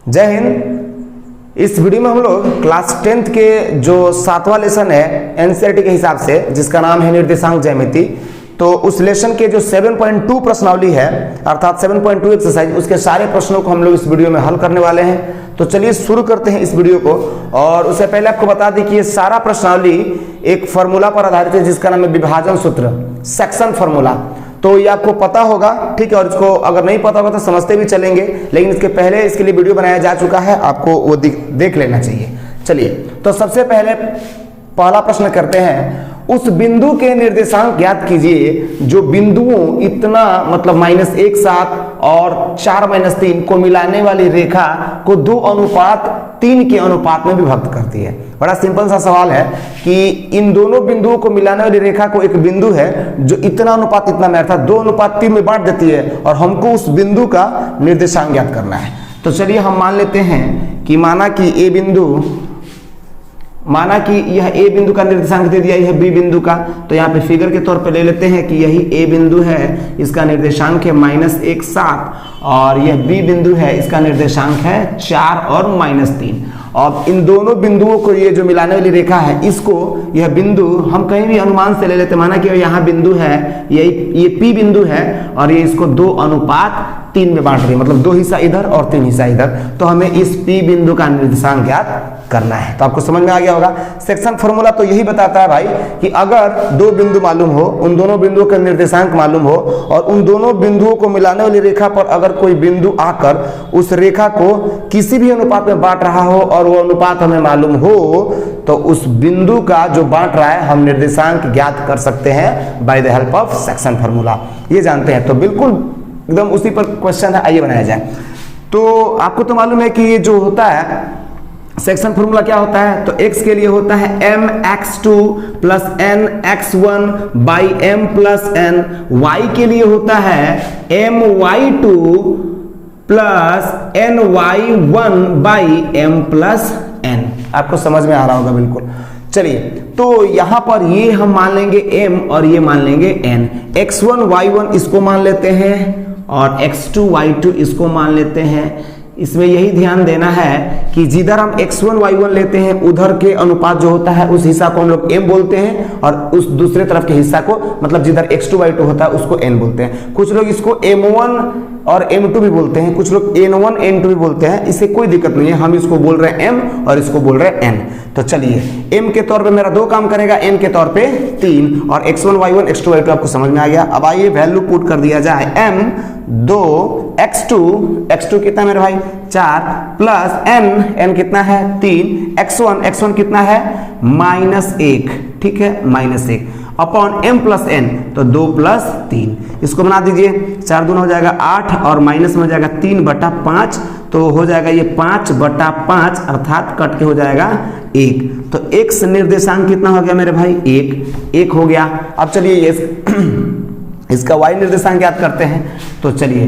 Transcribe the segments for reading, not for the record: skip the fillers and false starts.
जय हिंद। इस वीडियो में हम लोग क्लास 10th के जो 7वां लेसन है एनसीईआरटी के हिसाब से, जिसका नाम है निर्देशांक ज्यामिति, तो उस लेसन के जो 7.2 प्रश्नावली है अर्थात 7.2 एक्सरसाइज, उसके सारे प्रश्नों को हम लोग इस वीडियो में हल करने वाले हैं। तो चलिए शुरू करते हैं इस वीडियो को। और उससे पहले आपको बता दें कि ये सारा प्रश्नावली एक फार्मूला पर आधारित है जिसका नाम है विभाजन सूत्र, सेक्शन फार्मूला। तो ये आपको पता होगा, ठीक है। और इसको अगर नहीं पता होगा तो समझते भी चलेंगे, लेकिन इसके पहले इसके लिए वीडियो बनाया जा चुका है, आपको वो देख लेना चाहिए। चलिए, तो सबसे पहले पहला प्रश्न करते हैं। उस बिंदु के निर्देशांक ज्ञात कीजिए जो बिंदुओं इतना मतलब -1 7 और 4 - 3 को मिलाने वाली रेखा को 2:3 के अनुपात में विभक्त करती है। बड़ा सिंपल सा सवाल है कि इन दोनों बिंदुओं को मिलाने वाली रेखा को एक बिंदु है जो इतना अनुपात इतना में अर्थात 2:3 में बांट देती है, और हमको उस बिंदु का निर्देशांक ज्ञात करना है। तो चलिए हम मान लेते हैं कि माना कि यह ए बिंदु का निर्देशांक दे दिया, यह बी बिंदु का। तो यहाँ पे फिगर के तौर पे ले लेते हैं कि यही ए बिंदु है, इसका निर्देशांक है -1 7, और यह बी बिंदु है, इसका निर्देशांक है 4 और -3। अब इन दोनों बिंदुओं को, ये जो मिलाने वाली रेखा है, इसको यह बिंदु हम कहीं भी अनुमान से ले लेते, माना कि यहाँ बिंदु है, ये पी बिंदु है, और ये इसको 2:3 में बांट रही है, मतलब 2 हिस्सा इधर और 3 हिस्सा इधर। तो हमें इस पी बिंदु का निर्देशांक ज्ञात करना है। तो आपको समझ में आ गया होगा। सेक्शन फॉर्मूला तो यही बताता है भाई कि अगर 2 बिंदु मालूम हो, उन दोनों बिंदुओं का निर्देशांक मालूम हो, और उन दोनों बिंदुओं को मिलाने वाली रेखा पर अगर कोई बिंदु आकर उस रेखा को किसी भी अनुपात में बांट रहा हो और वो अनुपात हमें मालूम हो, तो उस बिंदु का जो बांट रहा है हम निर्देशांक ज्ञात कर सकते हैं by the help of section formula. ये जानते हैं, तो बिल्कुल एकदम उसी पर क्वेश्चन है, आइए बनाया जाए। तो आपको तो मालूम है कि ये जो होता है सेक्शन फॉर्मूला क्या होता है, तो x के लिए होता है mx2 + nx1 / m + n, y के लिए होता है my2 + ny1 / m + n। आपको समझ में आ रहा होगा बिल्कुल। चलिए, तो यहां पर ये हम मान लेंगे m और ये मान लेंगे n। x1 y1 इसको मान लेते हैं और x2 y2 इसको मान लेते हैं। इसमें यही ध्यान देना है कि जिधर हम x1 y1 लेते हैं उधर के अनुपात जो होता है उस हिस्सा को हम लोग m बोलते हैं, और उस दूसरे तरफ के हिस्सा को मतलब जिधर x2 y2 होता है उसको n बोलते हैं। कुछ लोग इसको m1 और m2 भी बोलते हैं, कुछ लोग n1 n2 भी बोलते हैं। इससे कोई दिक्कत नहीं है, हम इसको बोल रहे हैं m और इसको बोल रहे हैं n। तो चलिए, m के तौर पे मेरा 2 काम करेगा, n के तौर पे 3, और x1 y1 x2 y2 आपको समझ में आ गया। अब आइए वैल्यू पुट कर दिया जाए। m 2 x2 कितना है मेरे भाई 4 प्लस n कितना है 3, x1 कितना है -1, ठीक है, -1 अपॉन m + n, तो 2 + 3। इसको बना दीजिए, 4 दूना हो जाएगा 8 और माइनस में हो जाएगा 3/5, तो हो जाएगा ये 5/5 अर्थात कट के हो जाएगा 1। तो x निर्देशांक कितना हो गया मेरे भाई 1 हो गया। अब चलिए इसका y निर्देशांक याद करते हैं। तो चलिए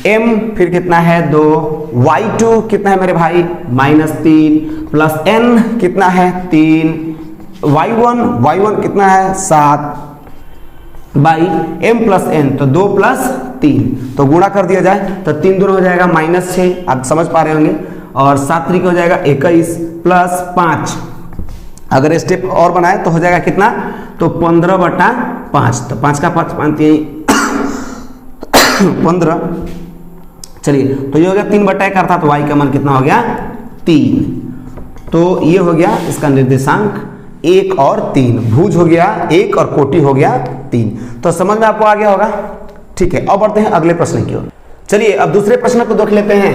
m फिर कितना है 2, y2 कितना है मेरे भाई -3 प्लस n कितना है 3, y1 कितना है 7 बाई m + n, तो 2 + 3, तो गुणा कर दिया जाए तो 3 दूना हो जाएगा -6, आप समझ पा रहे होंगे, और 7 3 हो जाएगा 21 प्लस 5। अगर स्टेप और बनाए तो हो जाएगा कितना, तो 15/5, तो 5 का 5 15। चलिए, तो ये हो गया 3/1 अर्थात y का मान कितना हो गया 3। तो ये हो गया इसका निर्देशांक 1 और 3, भुज हो गया 1 और कोटि हो गया 3। तो समझ में आपको आ गया होगा, ठीक है। अब बढ़ते हैं अगले प्रश्न की ओर। चलिए, अब दूसरे प्रश्न को देख लेते हैं।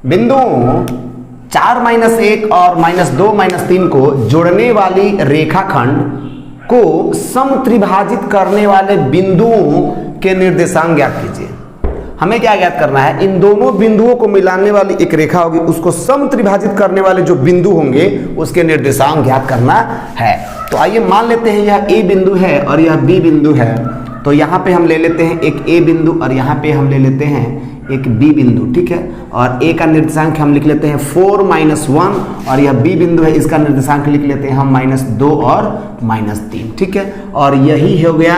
बिंदु 4 - 1 और -2 - 3 को जोड़ने वाली रेखाखंड को समत्रिभाजित करने वाले बिंदुओं के निर्देशांक ज्ञात कीजिए। हमें क्या ज्ञात करना है, इन दोनों बिंदुओं को मिलाने वाली एक रेखा होगी, उसको समत्रिभाजित करने वाले जो बिंदु होंगे उसके निर्देशांक ज्ञात करना है। तो आइए मान लेते हैं यह a बिंदु है और यह b बिंदु है। तो यहाँ पे हम ले लेते हैं एक a बिंदु और यहाँ पे हम ले लेते हैं एक b बिंदु, ठीक है। और a का निर्देशांक हम लिख लेते हैं 4 - 1, और यह b बिंदु है, इसका निर्देशांक लिख लेते हैं हम -2 और -3, ठीक है। और यही हो गया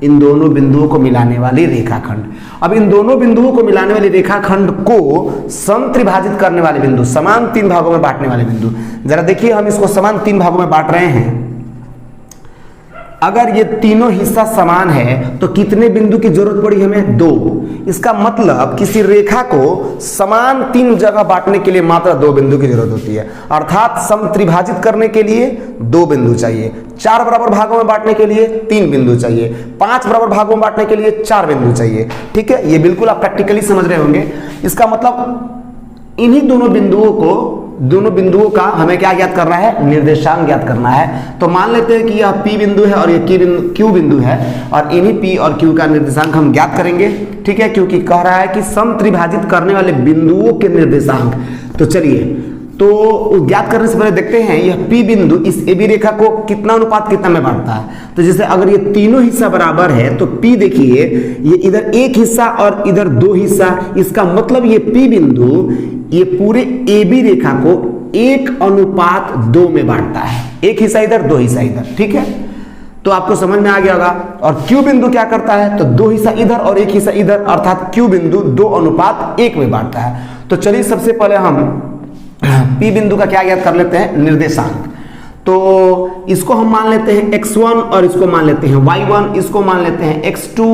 इन दोनों बिंदुओं को मिलाने वाली रेखाखंड। अब इन दोनों बिंदुओं को मिलाने वाली रेखाखंड को समत्रिभाजित करने वाले बिंदु, समान 3 भागों में बांटने वाले बिंदु। जरा देखिए, हम इसको समान 3 भागों में बांट रहे हैं। अगर ये तीनों हिस्सा समान है तो कितने बिंदु की जरूरत पड़ी हमें? 2। इसका मतलब किसी रेखा को समान 3 जगह बांटने के लिए मात्र 2 बिंदु की जरूरत होती है, अर्थात समत्रिभाजित करने के लिए 2 बिंदु चाहिए। 4 बराबर भागों में बांटने के लिए 3 बिंदु चाहिए। 5 बराबर भागों में बांटने के लिए 4 बिंदु चाहिए। ठीक है, ये बिल्कुल आप प्रैक्टिकली समझ रहे होंगे। इसका मतलब इन्हीं दोनों बिंदुओं का हमें क्या ज्ञात करना है? निर्देशांक ज्ञात करना है। तो मान लेते हैं कि यह P बिंदु है और यह Q बिंदु है, और इन्हीं P और Q का निर्देशांक हम ज्ञात करेंगे। ठीक है, क्योंकि कह रहा है कि समत्रिभाजित करने वाले बिंदुओं के निर्देशांक। तो चलिए, तो ज्ञात करने से पहले देखते हैं यह P बिंदु इस AB रेखा को कितना अनुपात कितना में बांटता है। तो जैसे अगर ये तीनों हिस्सा बराबर है तो P देखिए, ये इधर 1 हिस्सा और इधर 2 हिस्सा, इसका मतलब ये P बिंदु ये पूरे AB रेखा को 1:2 में बांटता है। 1 हिस्सा इधर 2 हिस्सा इधर। ठीक है, तो आपको समझ में आ गया होगा। और Q बिंदु क्या करता है? तो 2 हिस्सा इधर और 1 हिस्सा इधर, अर्थात Q बिंदु 2:1 में बांटता है। तो चलिए सबसे पहले हम P बिंदु का क्या ज्ञात कर लेते हैं? निर्देशांक। तो इसको हम मान लेते हैं x1 और इसको मान लेते हैं y1, इसको मान लेते हैं x2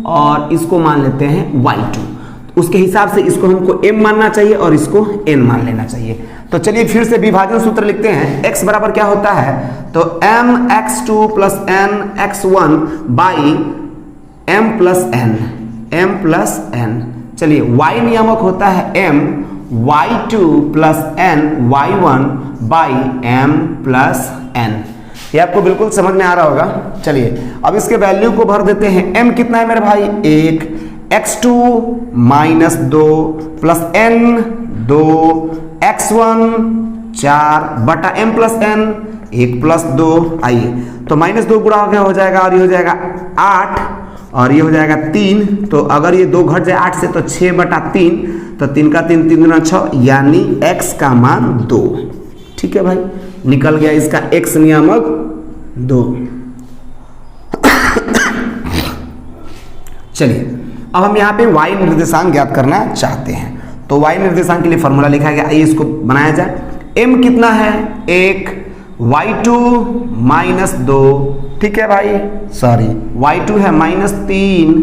और इसको मान लेते हैं y2। उसके हिसाब से इसको हमको m मानना चाहिए और इसको n मान लेना चाहिए। तो चलिए फिर से विभाजन सूत्र लिखते हैं। x बराबर क्या होता है? तो mx2 plus n x1 by m plus n। चलिए, y नियामक होता है m y2 plus n y1 by m plus n। ये आपको बिल्कुल समझ में आ रहा होगा। चलिए अब इसके वैल्यू को भर देते हैं। m कितना है मेरे भाई? 1, x2 minus 2 plus n 2, x1 4 बटा m प्लस n 1 प्लस 2। आइए, तो -2 गुणा हो जाएगा और ये हो जाएगा 8 और ये हो जाएगा 3। तो अगर ये 2 घट जाए 8 से तो 6 बटा 3, तो 3 का 3 3 × 6, यानी x का मान 2। ठीक है भाई, निकल गया इसका x नियामक 2। चलिए अब हम यहाँ पे y निर्देशांक ज्ञात करना चाहते हैं। तो y निर्देशांक के लिए फॉर्मूला लिखा गया, आइए इसको बनाया जाए। m कितना है? 1, y2 माइनस 2। ठीक है भाई, सॉरी y2 है -3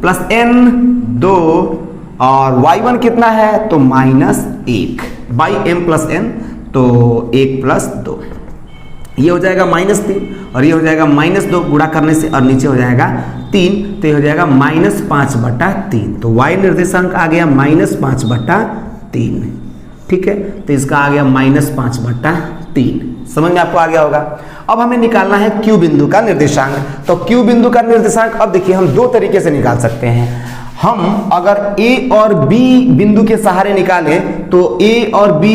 प्लस n 2 और y1 कितना है? तो -1 बाई m प्लस n, तो 1 प्लस 2। ये हो जाएगा -3 और ये हो जाएगा -2 गुणा करने से, और नीचे हो जाएगा 3, तो ये हो जाएगा -5/3। तो y निर्देशांक आ गया -5/3। ठीक है, तो इसका आ गया -5/3। समझ में आपको आ गया होगा। अब हमें निकालना है Q बिंदु का निर्देशांक। तो Q बिंदु का निर्देशांक अब देखिए हम 2 तरीके से निकाल सकते हैं। हम अगर A और B बिंदु के सहारे निकालें तो A और B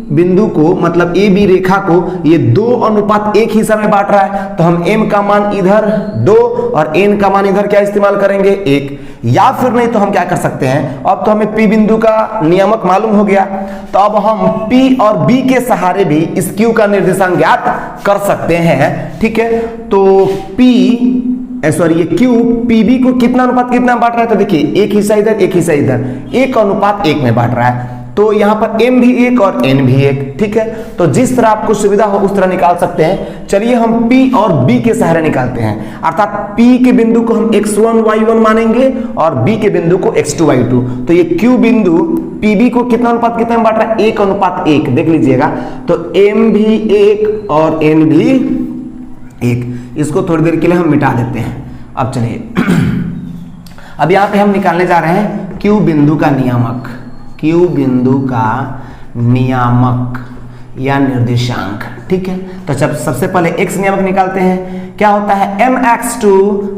बिंदु को, मतलब ए बी रेखा को ये 2:1 हिस्सा में बांट रहा है, तो हम m का मान इधर 2 और n का मान इधर क्या इस्तेमाल करेंगे? 1। या फिर नहीं तो हम क्या कर सकते हैं, अब तो हमें P बिंदु का नियामक मालूम हो गया, तो अब हम P और B के सहारे भी इस Q का निर्देशांक ज्ञात कर सकते हैं। ठीक है, तो ये Q PB को कितना अनुपात कितना बांट रहा है? तो देखिए 1 हिस्सा इधर 1 हिस्सा इधर, 1:1 में बांट रहा है। तो यहाँ पर m भी 1 और n भी 1। ठीक है, तो जिस तरह आपको सुविधा हो उस तरह निकाल सकते हैं। चलिए हम P और B के सहारे निकालते हैं, अर्थात P के बिंदु को हम x1 y1 मानेंगे और B के बिंदु को x2 y2। तो ये Q बिंदु PB को कितना अनुपात कितना में बांट रहा है? 1:1। देख लीजिएगा, तो m भी 1 और n भी 1। इसको थोड़ी देर के लिए हम मिटा देते हैं। अब चलिए अब यहाँ पे हम निकालने जा रहे हैं Q बिंदु का नियामक। Q बिंदु का नियामक या निर्देशांक। ठीक है, तो जब सबसे पहले x नियामक निकालते हैं, क्या होता है? mx2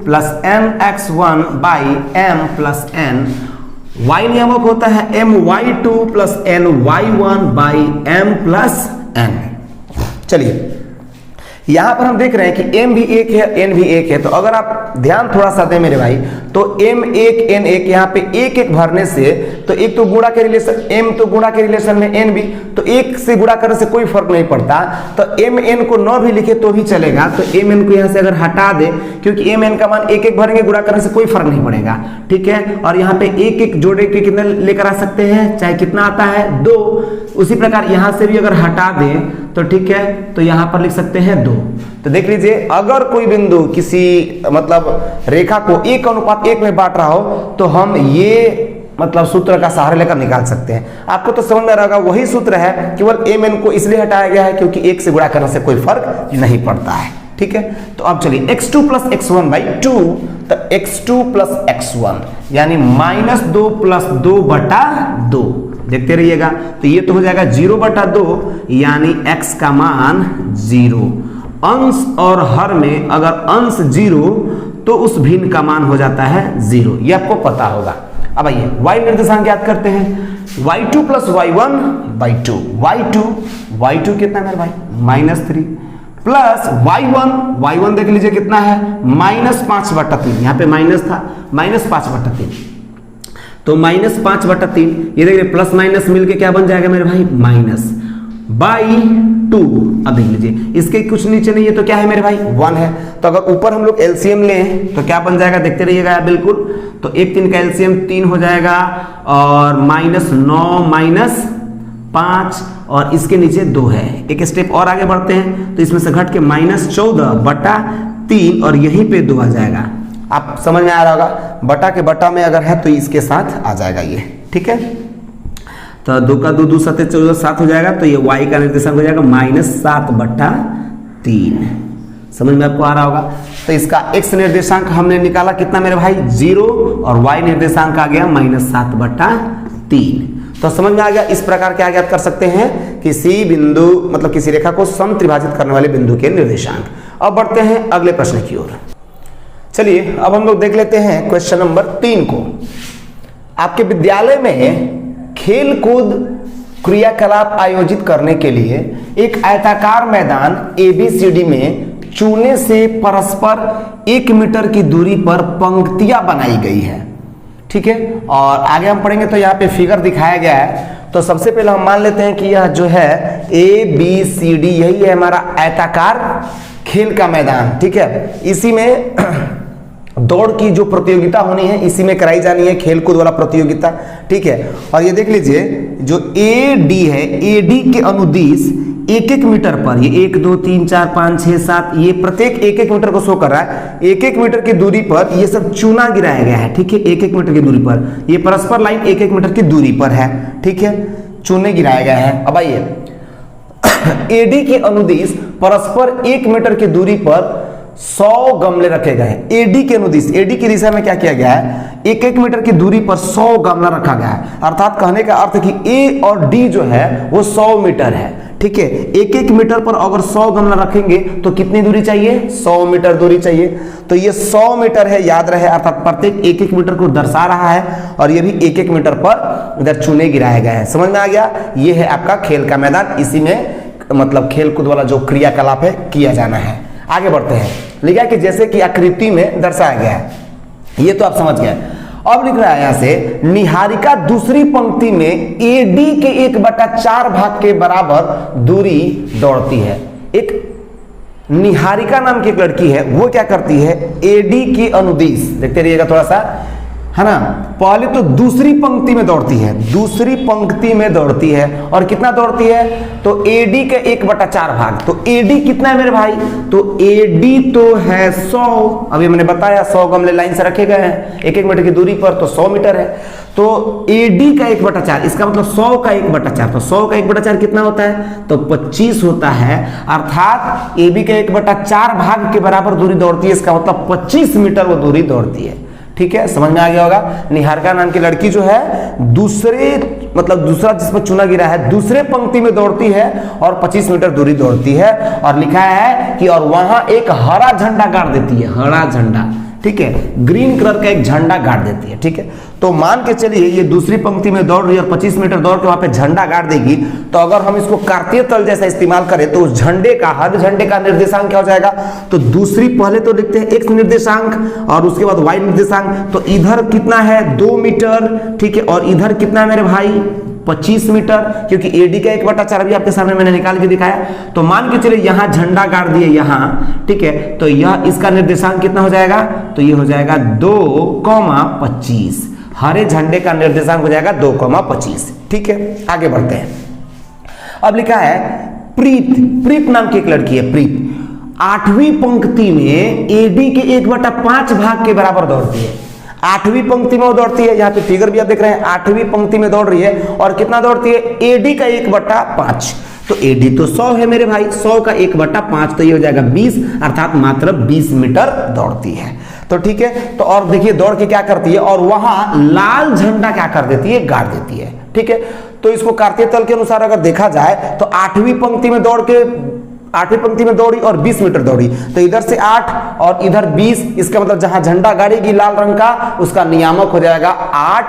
plus mx1 by m plus n। y नियामक होता है my2 plus ny1 by m plus n। चलिए यहां पर हम देख रहे हैं कि m भी 1 है, n भी 1 है। तो अगर आप ध्यान थोड़ा सा दें मेरे भाई, तो m1 n1 यहाँ पे 1 1 भरने से, तो एक तो गुणा के रिलेशन, m तो गुणा के रिलेशन में n भी, तो 1 से गुणा करने से कोई फर्क नहीं पड़ता। तो mn को 9 भी लिखे तो भी चलेगा। तो mn को यहाँ से अगर हटा दे, क्योंकि mn का मान 1 1 भरेंगे, गुणा करने से कोई फर्क नहीं पड़ेगा, ठीक है। और यहाँ पे 1 1 जोड़े के कितने लेकर आ सकते हैं, चाहे कितना आता है 2। उसी प्रकार यहाँ से भी अगर हटा दें तो ठीक है, तो यहाँ पर लिख सकते हैं 2। तो देख लीजिए, अगर कोई बिंदु किसी मतलब रेखा को 1:1 में बांट रहा हो, तो हम ये मतलब सूत्र का सहारा लेकर निकाल सकते हैं। आपको तो समझ में आ रहा होगा, वही सूत्र है, केवल mn को इसलिए हटाया गया है क्योंकि 1 से गुणा करने से कोई फर्क नहीं पड़ता है, ठीक है। तो अब चलिए x2 + x1/2, तो x2 + x1 यानी -2 + 2/2, देखते रहिएगा। तो ये तो हो जाएगा 0/2, यानी x का मान 0। अंश और हर में अगर अंश 0 तो उस भिन्न का मान हो जाता है 0, ये आपको पता होगा। अब आइए y निर्देशांक याद करते हैं, y2 + y1/2, y2 कितना है मेरे भाई, -3 प्लस y1 देख लीजिए कितना है, -5/3, यहाँ पे माइनस था, -5/3, तो -5/3, ये देखिए प्लस माइनस मिलके क्या बन जाएगा मेरे भाई, -2। अब देख लीजिए, इसके कुछ नीचे नहीं है तो क्या है मेरे भाई, 1 है। तो अगर ऊपर हम लोग एलसीएम लें तो क्या बन जाएगा, देखते रहिएगा बिल्कुल। तो 1 3 का एलसीएम 3 हो जाएगा, और -9 -5, और इसके नीचे 2 है। एक स्टेप और आगे बढ़ते हैं, तो इसमें से घट के -14/3, और यहीं पे 2 आ जाएगा। आप समझ में आ रहा होगा, बटा के बटा में अगर है तो इसके साथ आ जाएगा ये, ठीक है। तो 2 का 2 2 7 14 7 हो जाएगा, तो ये y का निर्देशांक हो जाएगा -7/3। समझ में आपको आ रहा होगा। तो इसका x निर्देशांक हमने निकाला कितना मेरे भाई, 0, और y निर्देशांक आ गया -7/3। तो समझ में आ गया। इस प्रकार क्या ज्ञात कर सकते हैं, किसी बिंदु मतलब किसी रेखा को समत्रिभाजित करने वाले बिंदु के निर्देशांक। अब बढ़ते हैं अगले प्रश्न की ओर। चलिए अब हम लोग देख लेते हैं क्वेश्चन नंबर 3 को। आपके विद्यालय में खेल कूद क्रियाकलाप आयोजित करने के लिए एक आयताकार मैदान ABCD में चूने से परस्पर 1 मीटर की दूरी पर पंक्तियां बनाई गई है, ठीक है। और आगे हम पढ़ेंगे तो यहाँ पे फिगर दिखाया गया है। तो सबसे पहले हम मान लेते हैं कि यह जो है ABCD, यही है हमारा आयताकार खेल का मैदान, ठीक है। इसी में दौड़ की जो प्रतियोगिता होनी है, इसी में कराई जानी है, खेल कूद वाला प्रतियोगिता, ठीक है। और ये देख लीजिए, जो AD है, AD के अनुदिश 1 1 मीटर पर, ये 1 2 3 4 5 6 7, ये प्रत्येक 1 1 मीटर को शो कर रहा है। 1 1 मीटर की दूरी पर ये सब चूना गिराया गया है, ठीक है। 1 1 मीटर की दूरी पर ये परस्पर लाइन 1 1 मीटर की दूरी पर है, ठीक है, चूने गिराया गया है। अब आइए AD के अनुदिश परस्पर 1 मीटर की दूरी पर 100 गमले रखे गए हैं। AD के अनुदिश, AD की दिशा में क्या किया गया है, 1 1 मीटर की दूरी पर 100 गमला रखा गया है। अर्थात कहने का अर्थ कि A और D जो है वो 100 मीटर है, ठीक है। 1 1 मीटर पर अगर 100 गमला रखेंगे तो कितनी दूरी चाहिए, 100 मीटर दूरी चाहिए। तो ये 100 मीटर है, याद रहे, अर्थात प्रत्येक 1 1 मीटर को दर्शा रहा है, और ये भी 1 1 मीटर पर इधर चूने गिराए गए हैं। समझ में आ गया। ये है आपका खेल का मैदान, इसी में मतलब खेल कूद वाला जो क्रियाकलाप है किया जाना है। आगे बढ़ते हैं, लिखा कि जैसे कि आकृति में दर्शाया गया है, ये तो आप समझ गए। अब लिख रहा है यहां से, निहारिका दूसरी पंक्ति में AD के 1/4 भाग के बराबर दूरी दौड़ती है। एक निहारिका नाम की एक लड़की है, वो क्या करती है, AD के अनुदिश, देखते रहिएगा थोड़ा सा, है ना। पहले तो दूसरी पंक्ति में दौड़ती है, दूसरी पंक्ति में दौड़ती है, और कितना दौड़ती है, तो AD के 1/4 भाग। तो AD कितना है मेरे भाई, तो AD तो है 100। अभी मैंने बताया 100 गमले लाइन से रखे गए हैं 1 1 मीटर की दूरी पर, तो 100 मीटर है। तो AD का 1/4, इसका मतलब 100 का 1/4, तो 100 का 1/4 कितना होता है, तो 25 होता है। अर्थात AB के 1/4 भाग के बराबर दूरी दौड़ती है, इसका मतलब 25 मीटर वो दूरी दौड़ती है, ठीक है। समझ में आ गया होगा। निहारिका नाम की लड़की जो है दूसरे मतलब दूसरा जिसमें चुना गिरा है, दूसरे पंक्ति में दौड़ती है और 25 मीटर दूरी दौड़ती है। और लिखा है कि और वहां एक हरा झंडा गाड़ देती है, हरा झंडा, ठीक है, ग्रीन कलर का एक झंडा गाड़ देती है, ठीक है। तो मान के चलिए ये दूसरी पंक्ति में दौड़ रही है और 25 मीटर दौड़ के वहां पे झंडा गाड़ देगी, तो अगर हम इसको कार्तीय तल जैसा इस्तेमाल करें तो उस झंडे का, हर झंडे का निर्देशांक क्या हो जाएगा, तो दूसरी पहले तो लिखते हैं x निर्देशांक और उसके बाद y निर्देशांक। तो इधर कितना है 2 मीटर, ठीक है, और इधर कितना है मेरे भाई 25 मीटर, क्योंकि AD का 1/4 भी आपके सामने मैंने निकाल के दिखाया। तो मान के चलिए यहां झंडा गाड़ दिए यहां, ठीक है, तो यह इसका निर्देशांक कितना हो जाएगा, तो ये हो जाएगा 2,25। हरे झंडे का निर्देशांक हो जाएगा 2,25। ठीक है, आगे बढ़ते हैं। अब लिखा है प्रीत, प्रीत नाम की एक लड़की है प्रीत, 8वीं पंक्ति में AD के 1/5 भाग के बराबर दौड़ती है। 8वीं पंक्ति में वो दौड़ती है, यहाँ पे फिगर भी आप देख रहे हैं, 8वीं पंक्ति में दौड़ रही है और कितना दौड़ती है, AD का 1/5। तो AD तो 100 है मेरे भाई, 100 का 1/5 तो ये हो जाएगा 20, अर्थात मात्र 20 मीटर दौड़ती है। तो ठीक है, तो और देखिए दौड़ के क्या करती है, और वहां लाल झंडा क्या कर देती है, गाड़ देती है। ठीक है, तो इसको कार्तीय तल के अनुसार अगर देखा जाए तो 8वीं पंक्ति में दौड़ के 8वीं पंक्ति में दौड़ी और 20 मीटर दौड़ी, तो इधर से 8 और इधर 20, इसका मतलब जहां झंडा गाड़ेगी लाल रंग का उसका नियामक हो जाएगा 8,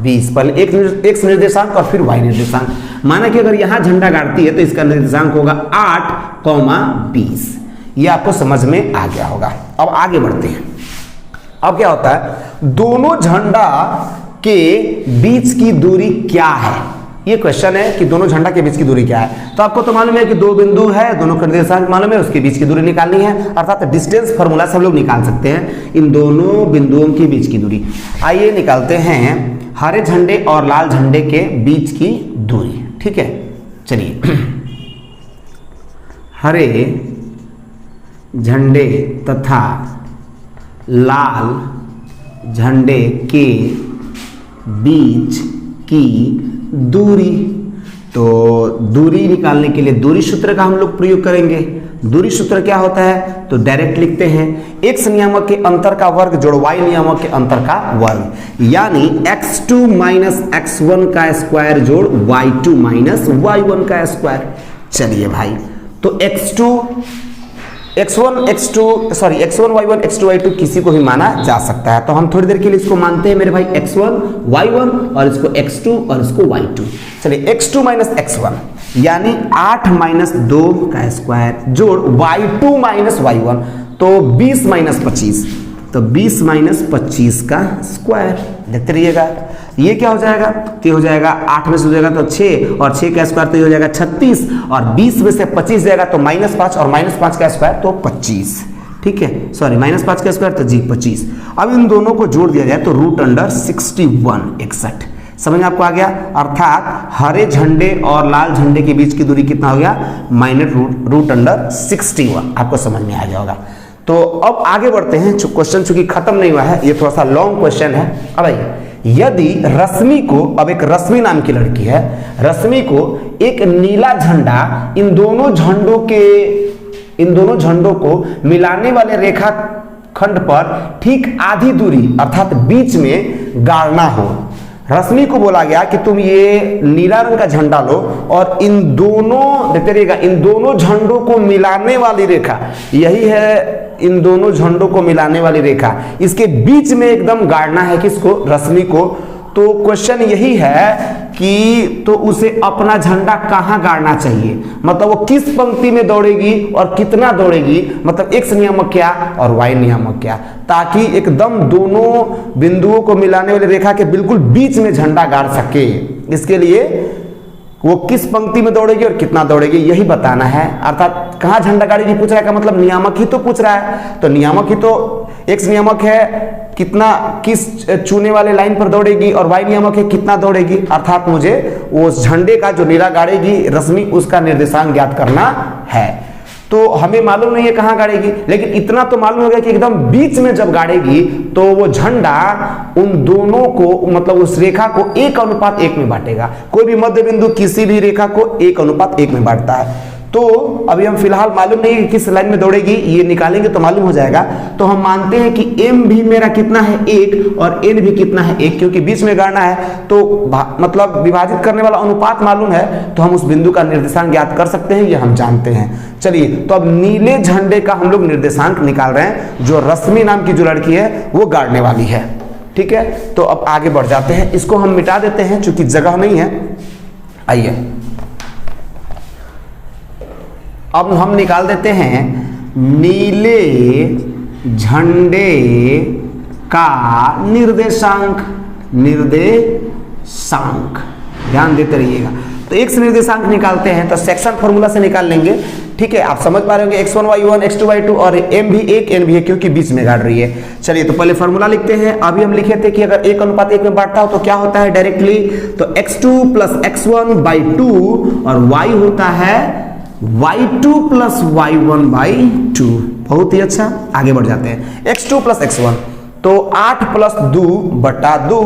20। पहले x निर्देशांक और फिर y निर्देशांक। माना कि अगर यहां झंडा गाड़ती है तो इसका निर्देशांक होगा 8,20। ये आपको समझ में आ गया होगा। अब आगे बढ़ते हैं। अब क्या होता है, दोनों झंडा के बीच की दूरी क्या है, ये क्वेश्चन है कि दोनों झंडा के बीच की दूरी क्या है। तो आपको तो मालूम है कि 2 बिंदु है, दोनों का निर्देशांक मालूम है, उसके बीच की दूरी निकालनी है, अर्थात डिस्टेंस फार्मूला से हम लोग निकाल सकते हैं इन दोनों बिंदुओं के बीच की दूरी। आइए निकालते हैं हरे झंडे और लाल झंडे के बीच की दूरी। ठीक है, चलिए हरे झंडे तथा लाल झंडे के बीच की दूरी। तो दूरी निकालने के लिए दूरी सूत्र का हम लोग प्रयोग करेंगे। दूरी सूत्र क्या होता है, तो डायरेक्ट लिखते हैं x नियामक के अंतर का वर्ग जोड़ y नियामक के अंतर का वर्ग, यानी x2 माइनस x1 का स्क्वायर जोड़ y2 माइनस y1 का स्क्वायर। चलिए भाई, तो x1 y1 x2 y2 किसी को भी माना जा सकता है, तो हम थोड़ी देर के लिए इसको मानते हैं मेरे भाई x1 y1 और इसको x2 और इसको y2। चलिए x2 माइनस x1 यानी 8 माइनस 2 का स्क्वायर जोड़ y2 माइनस y1, तो 20 माइनस 25, तो 20 माइनस 25 का स्क्वायर। देखते रहिएगा ये क्या हो जाएगा, तो हो जाएगा 8 में से हो जाएगा तो 6 और 6 का स्क्वायर तो ये हो जाएगा 36 और 20 में से 25 जाएगा तो -5 और -5 का स्क्वायर तो 25। ठीक है, सॉरी -5 का स्क्वायर तो जी 25। अब इन दोनों को जोड़ दिया जाए तो √61 समझ में आपको आ गया। अर्थात हरे झंडे और लाल झंडे के बीच की दूरी कितना हो गया, -√61। आपको समझ में आ गया होगा। तो अब आगे बढ़ते हैं, क्वेश्चन चूंकि खत्म नहीं हुआ है, ये थोड़ा सा लॉन्ग क्वेश्चन है। अब यदि रश्मि को, अब एक रश्मि नाम की लड़की है, रश्मि को एक नीला झंडा इन दोनों झंडों को मिलाने वाले रेखा खंड पर ठीक आधी दूरी अर्थात बीच में गाड़ना हो। रश्मि को बोला गया कि तुम ये नीला रंग का झंडा लो और इन दोनों, देखते रहिएगा, इन दोनों झंडों को मिलाने वाली रेखा, यही है इन दोनों झंडों को मिलाने वाली रेखा, इसके बीच में एकदम गाड़ना है किसको, रश्मि को। तो क्वेश्चन यही है कि तो उसे अपना झंडा कहां गाड़ना चाहिए, मतलब वो किस पंक्ति में दौड़ेगी और कितना दौड़ेगी, मतलब x नियामक क्या और y नियामक क्या, ताकि एकदम दोनों बिंदुओं को मिलाने वाली रेखा के बिल्कुल बीच में झंडा गाड़ सके। इसके लिए वो किस पंक्ति में दौड़ेगी और कितना दौड़ेगी यही बताना है। अर्थात कहां झंडा गाड़ेगी पूछ रहा है, का मतलब नियामक ही तो पूछ रहा है, तो नियामक ही तो x नियामक है कितना, किस चूने वाले लाइन पर दौड़ेगी, और y नियामक है कितना दौड़ेगी। अर्थात मुझे वो झंडे का जो नीला गाड़ेगी रश्मि उसका निर्देशांक ज्ञात करना है। तो हमें मालूम नहीं है कहां गाड़ेगी, लेकिन इतना तो मालूम हो गया कि एकदम बीच में जब गाड़ेगी तो वो झंडा उन दोनों को, मतलब उस रेखा को 1:1 में बांटेगा। कोई भी मध्य बिंदु किसी भी रेखा को 1:1 में बांटता है। तो अभी हम फिलहाल मालूम नहीं कि किस लाइन में दौड़ेगी, ये निकालेंगे तो मालूम हो जाएगा। तो हम मानते हैं कि m भी मेरा कितना है 1 और n भी कितना है 1, क्योंकि बीच में गाड़ना है तो मतलब विभाजित करने वाला अनुपात मालूम है, तो हम उस बिंदु का निर्देशांक ज्ञात कर सकते हैं, ये हम जानते हैं। चलिए, तो अब नीले झंडे का हम लोग निर्देशांक निकाल रहे हैं, जो रश्मि नाम की जो लड़की है वो गाड़ने वाली है। ठीक है, तो अब आगे बढ़ जाते हैं, इसको हम मिटा देते हैं चूंकि जगह नहीं है। आइए अब हम निकाल देते हैं नीले झंडे का निर्देशांक। ध्यान देते रहिएगा। तो एक्स निर्देशांक निकालते हैं तो सेक्शन फॉर्मूला से निकाल लेंगे। ठीक है, आप समझ पा रहे होंगे x1 y1 x2 y2 और m भी 1 n भी है क्योंकि बीच में गाड़ रही है। चलिए तो पहले फॉर्मूला लिखते हैं। अभी हम लिखे थे कि अगर 1:1 में बांटता हो तो क्या होता है डायरेक्टली, तो x2 + x1/2 और y होता है y2 + y1/2। बहुत ही अच्छा, आगे बढ़ जाते हैं। x2 + x1 तो 8 + 2/2,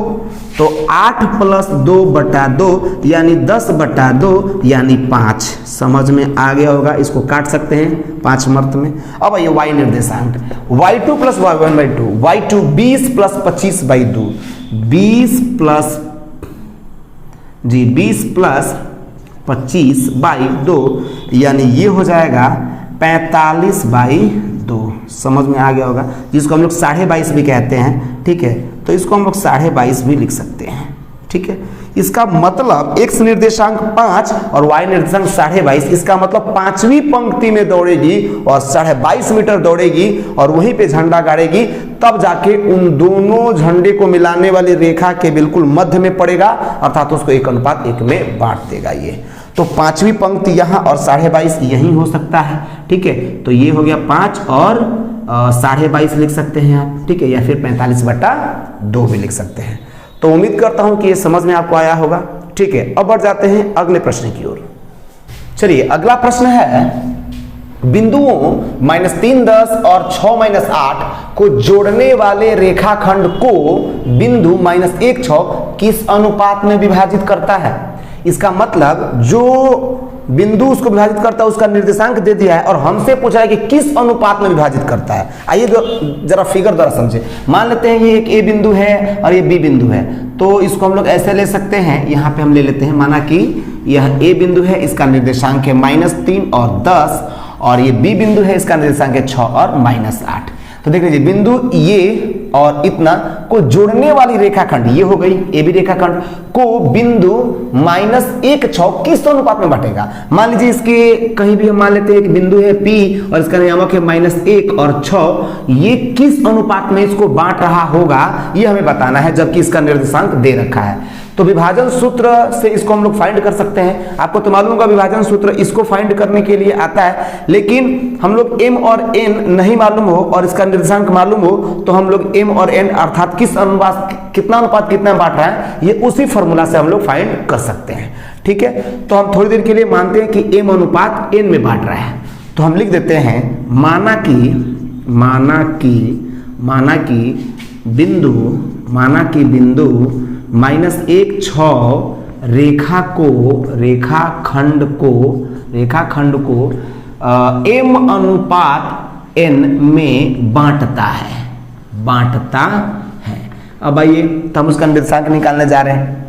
तो 8 + 2/2 यानी 10/2 यानी 5। समझ में आ गया होगा, इसको काट सकते हैं 5 मर्त में। अब ये y निर्देशांक y2 + y1/2, y2 20 + 25/2, 20 + 25/2 यानी ये हो जाएगा 45/2। समझ में आ गया होगा, जिसको हम लोग 22.5 भी कहते हैं। ठीक है, तो इसको हम लोग 22.5 भी लिख सकते हैं। ठीक है, इसका मतलब x निर्देशांक 5 और y निर्देशांक 22.5, इसका मतलब 5वीं पंक्ति में दौड़ेगी और 22.5 मीटर दौड़ेगी और वहीं पे झंडा गाड़ेगी, तब जाके उन दोनों झंडे को मिलाने वाली रेखा के बिल्कुल मध्य में पड़ेगा, अर्थात उसको 1:1 में बांट देगा। ये तो 5वीं पंक्ति यहाँ और 22.5 यहीं हो सकता है। ठीक है, तो ये हो गया 5 और 22.5 लिख सकते हैं आप। ठीक है, या फिर 45/2 भी लिख सकते हैं। तो उम्मीद करता हूं कि ये समझ में आपको आया होगा। ठीक है, अब बढ़ जाते हैं अगले प्रश्न की ओर। चलिए अगला प्रश्न है, बिंदुओं -3, 10 और 6, -8 को जोड़ने वाले रेखाखंड को बिंदु -1, 6 किस अनुपात में विभाजित करता है। इसका मतलब जो बिंदु उसको विभाजित करता है उसका निर्देशांक दे दिया है और हमसे पूछा है कि किस अनुपात में विभाजित करता है। आइए जरा फिगर द्वारा समझे। मान लेते हैं ये एक ए बिंदु है और ये बी बिंदु है, तो इसको हम लोग ऐसे ले सकते हैं। यहाँ पे हम ले लेते हैं, माना कि यह ए बिंदु है, इसका निर्देशांक है -3 और 10, और ये बी बिंदु है, इसका निर्देशांक है 6 और -8। तो देख लीजिए, बिंदु ये और इतना को जोड़ने वाली रेखाखंड ये हो गई ए बी रेखाखंड को बिंदु -1, 6 किस अनुपात में बांटेगा। मान लीजिए इसके कहीं भी हम मान लेते हैं कि बिंदु है P और इसका नियामक है -1 और 6, ये किस अनुपात में इसको बांट रहा होगा ये हमें बताना है, जबकि इसका निर्देशांक दे रखा है। तो विभाजन सूत्र से इसको हम लोग फाइंड कर सकते हैं। आपको तो मालूम होगा विभाजन सूत्र इसको फाइंड करने के लिए आता है, लेकिन हम लोग m और n नहीं मालूम हो और इसका निर्देशांक मालूम हो तो हम लोग m और n अर्थात किस अनुपात कितना बांट रहा है ये उसी फॉर्मूला से हम लोग फाइंड कर सकते हैं। ठीक है, तो हम थोड़ी देर के लिए मानते हैं कि m अनुपात n में बांट रहा है, तो हम लिख देते हैं माना कि बिंदु -1, 6 रेखाखंड को m अनुपात n में बांटता है। अब आइए तो हम उसका निर्देशांक निकालने जा रहे हैं।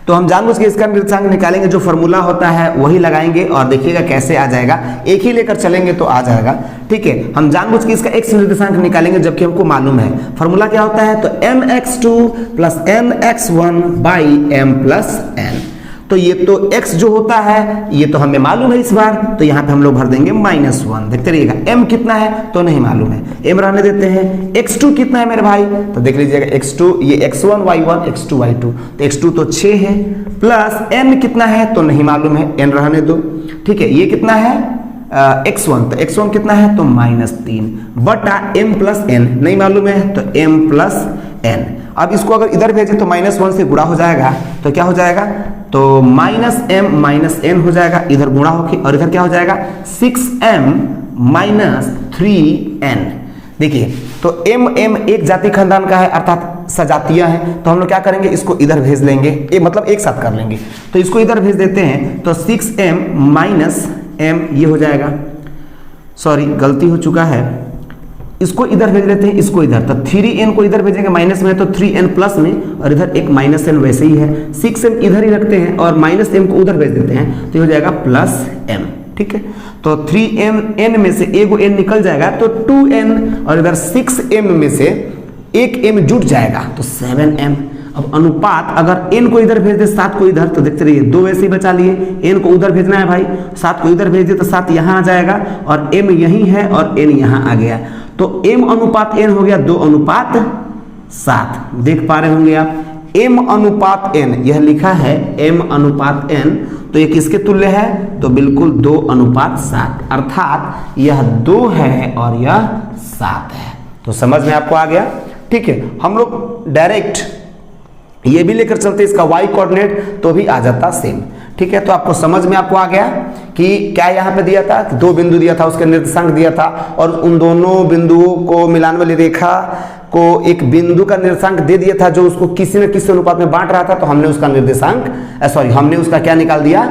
तो हम जानबूझ के इसका निर्देशांक निकालेंगे, जो फॉर्मूला होता है वही लगाएंगे और देखिएगा कैसे आ जाएगा। एक ही लेकर चलेंगे तो आ जाएगा। ठीक है, हम जानबूझ के इसका x निर्देशांक निकालेंगे जबकि हमको मालूम है फॉर्मूला क्या होता है। तो mx2 + mx1/m + n। तो ये तो x जो होता है ये तो हमें मालूम है इस बार, तो यहाँ पे हम लोग भर देंगे -1। देखते रहिएगा m कितना है तो नहीं मालूम है, m रहने देते हैं। x2 कितना है मेरे भाई, तो देख लीजिएगा x2 ये x1 y1 x2 y2, तो x2 तो 6 है, प्लस n कितना है तो नहीं मालूम है, n रहने दो। ठीक है, ये कितना है x1, तो x1 कितना है तो -3/m + n नहीं मालूम है, तो m + n। अब इसको अगर इधर भेजे तो -1 से गुणा हो जाएगा, तो क्या हो जाएगा, तो -m - n हो जाएगा, इधर गुणा होके, और इधर क्या हो जाएगा 6m - 3n। देखिए तो m एक जाति खानदान का है अर्थात सजातियां हैं, तो हम लोग क्या करेंगे इसको इधर भेज लेंगे, ये मतलब एक साथ कर लेंगे। तो इसको इधर भेज देते हैं, तो 6m - m ये हो जाएगा, सॉरी गलती हो चुका है, इसको इधर भेज देते हैं, इसको इधर, तो 3n को इधर भेजेंगे माइनस में, तो 3n प्लस में, और इधर एक -n वैसे ही है, 6m इधर ही रखते हैं और -m को उधर भेज देते हैं, तो ये हो जाएगा +m। ठीक है, तो 3n में से एगो n निकल जाएगा तो 2n, और इधर 6m में से एक m जुट जाएगा तो 7m। अब अनुपात अगर n को इधर भेज दे 7 को इधर, तो देखते रहिए 2 वैसे ही बचा लिए, n को उधर भेजना है भाई, 7 को इधर भेज दिए तो 7 यहाँ आ जाएगा और m यही है और n यहाँ आ गया, तो m अनुपात n हो गया 2 अनुपात 7। देख पा रहे होंगे आप, m अनुपात n यह लिखा है m अनुपात n, तो ये किसके तुल्य है, तो बिल्कुल 2 अनुपात 7, अर्थात यह 2 है और यह 7 है। तो समझ में आपको आ गया, ठीक है। हम लोग डायरेक्ट ये भी लेकर चलते इसका y कोऑर्डिनेट तो भी आ जाता सेम, ठीक है। तो आपको समझ में आपको आ गया कि क्या यहाँ पे दिया था, 2 बिंदु दिया था, उसके निर्देशांक दिया था और उन दोनों बिंदुओं को मिलाने वाली रेखा को एक बिंदु का निर्देशांक दे दिया था जो उसको किसी न किसी अनुपात में बांट रहा था, तो हमने उसका निर्देशांक हमने उसका क्या निकाल दिया,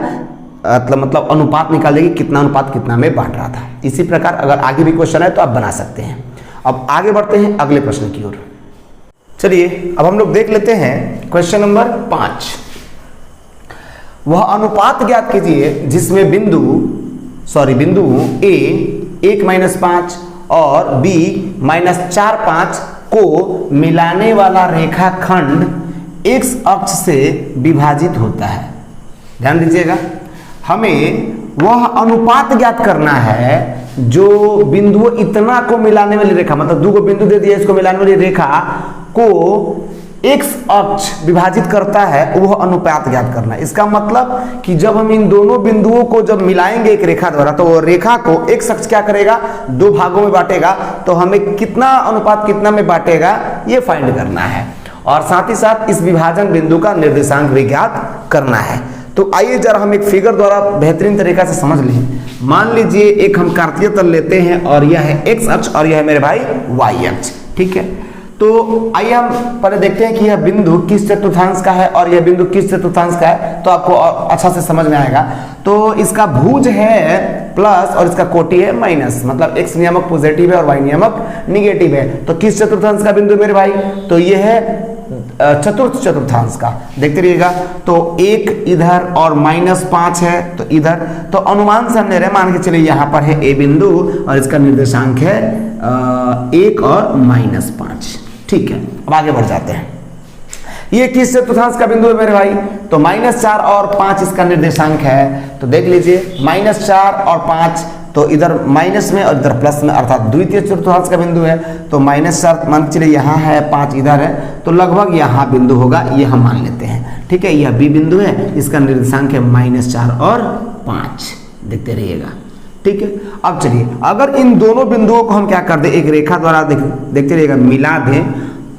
मतलब अनुपात निकाल दिया कि कितना अनुपात कितना में बांट रहा था। इसी प्रकार अगर आगे भी क्वेश्चन है तो आप बना सकते हैं। अब आगे बढ़ते हैं अगले प्रश्न की ओर। चलिए अब हम लोग देख लेते हैं क्वेश्चन नंबर 5। वह अनुपात ज्ञात कीजिए जिसमें बिंदु A 1-5 और B -4-5 को मिलाने वाला रेखाखंड x अक्ष से विभाजित होता है। ध्यान दीजिएगा, हमें वह अनुपात ज्ञात करना है जो बिंदु इतना को मिलाने वाली रेखा, मतलब 2 बिंदु दे दिया, इसको मिलाने वाली रेखा को x अक्ष विभाजित करता है, वह अनुपात ज्ञात करना है। इसका मतलब कि जब हम इन दोनों बिंदुओं को जब मिलाएंगे एक रेखा द्वारा, तो वो रेखा को x अक्ष क्या करेगा, 2 भागों में बांटेगा, तो हमें कितना अनुपात कितना में बांटेगा ये फाइंड करना है और साथ ही साथ इस विभाजन बिंदु का निर्देशांक भी ज्ञात करना है। तो आइए जरा हम एक फिगर द्वारा बेहतरीन तरीका से समझ लें। मान लीजिए एक हम कार्तीय तल लेते हैं और यह है x अक्ष और यह है मेरे भाई y अक्ष, ठीक है। तो आइए हम पहले देखते हैं कि यह बिंदु किस चतुर्थांश का है और यह बिंदु किस चतुर्थांश का है, तो आपको अच्छा से समझ में आएगा। तो इसका भुज है प्लस और इसका कोटि है माइनस, मतलब x नियामक पॉजिटिव है और y नियामक निगेटिव है। तो किस चतुर्थांश का बिंदु मेरे भाई, तो यह है चतुर्थांश का। देखते रहिएगा, तो 1 इधर और -5 है तो इधर, तो अनुमान से हमने मान के चलिए यहाँ पर है a बिंदु और इसका निर्देशांक है 1 और -5, ठीक है। अब आगे बढ़ जाते हैं, ये किस चतुर्थांश का बिंदु है मेरे भाई, तो -4 और 5 इसका निर्देशांक है। तो देख लीजिए -4 और 5, तो इधर माइनस में और इधर प्लस में, अर्थात द्वितीय चतुर्थांश का बिंदु है। तो -4 मान के चलिए यहाँ है, 5 इधर है, तो लगभग यहाँ बिंदु होगा, ये हम मान लेते हैं, ठीक है। यह B बिंदु है, इसका निर्देशांक है -4 और 5, देखते रहिएगा, ठीक है। अब चलिए अगर इन दोनों बिंदुओं को हम क्या कर दें, एक रेखा द्वारा देखते रहिएगा मिला दें,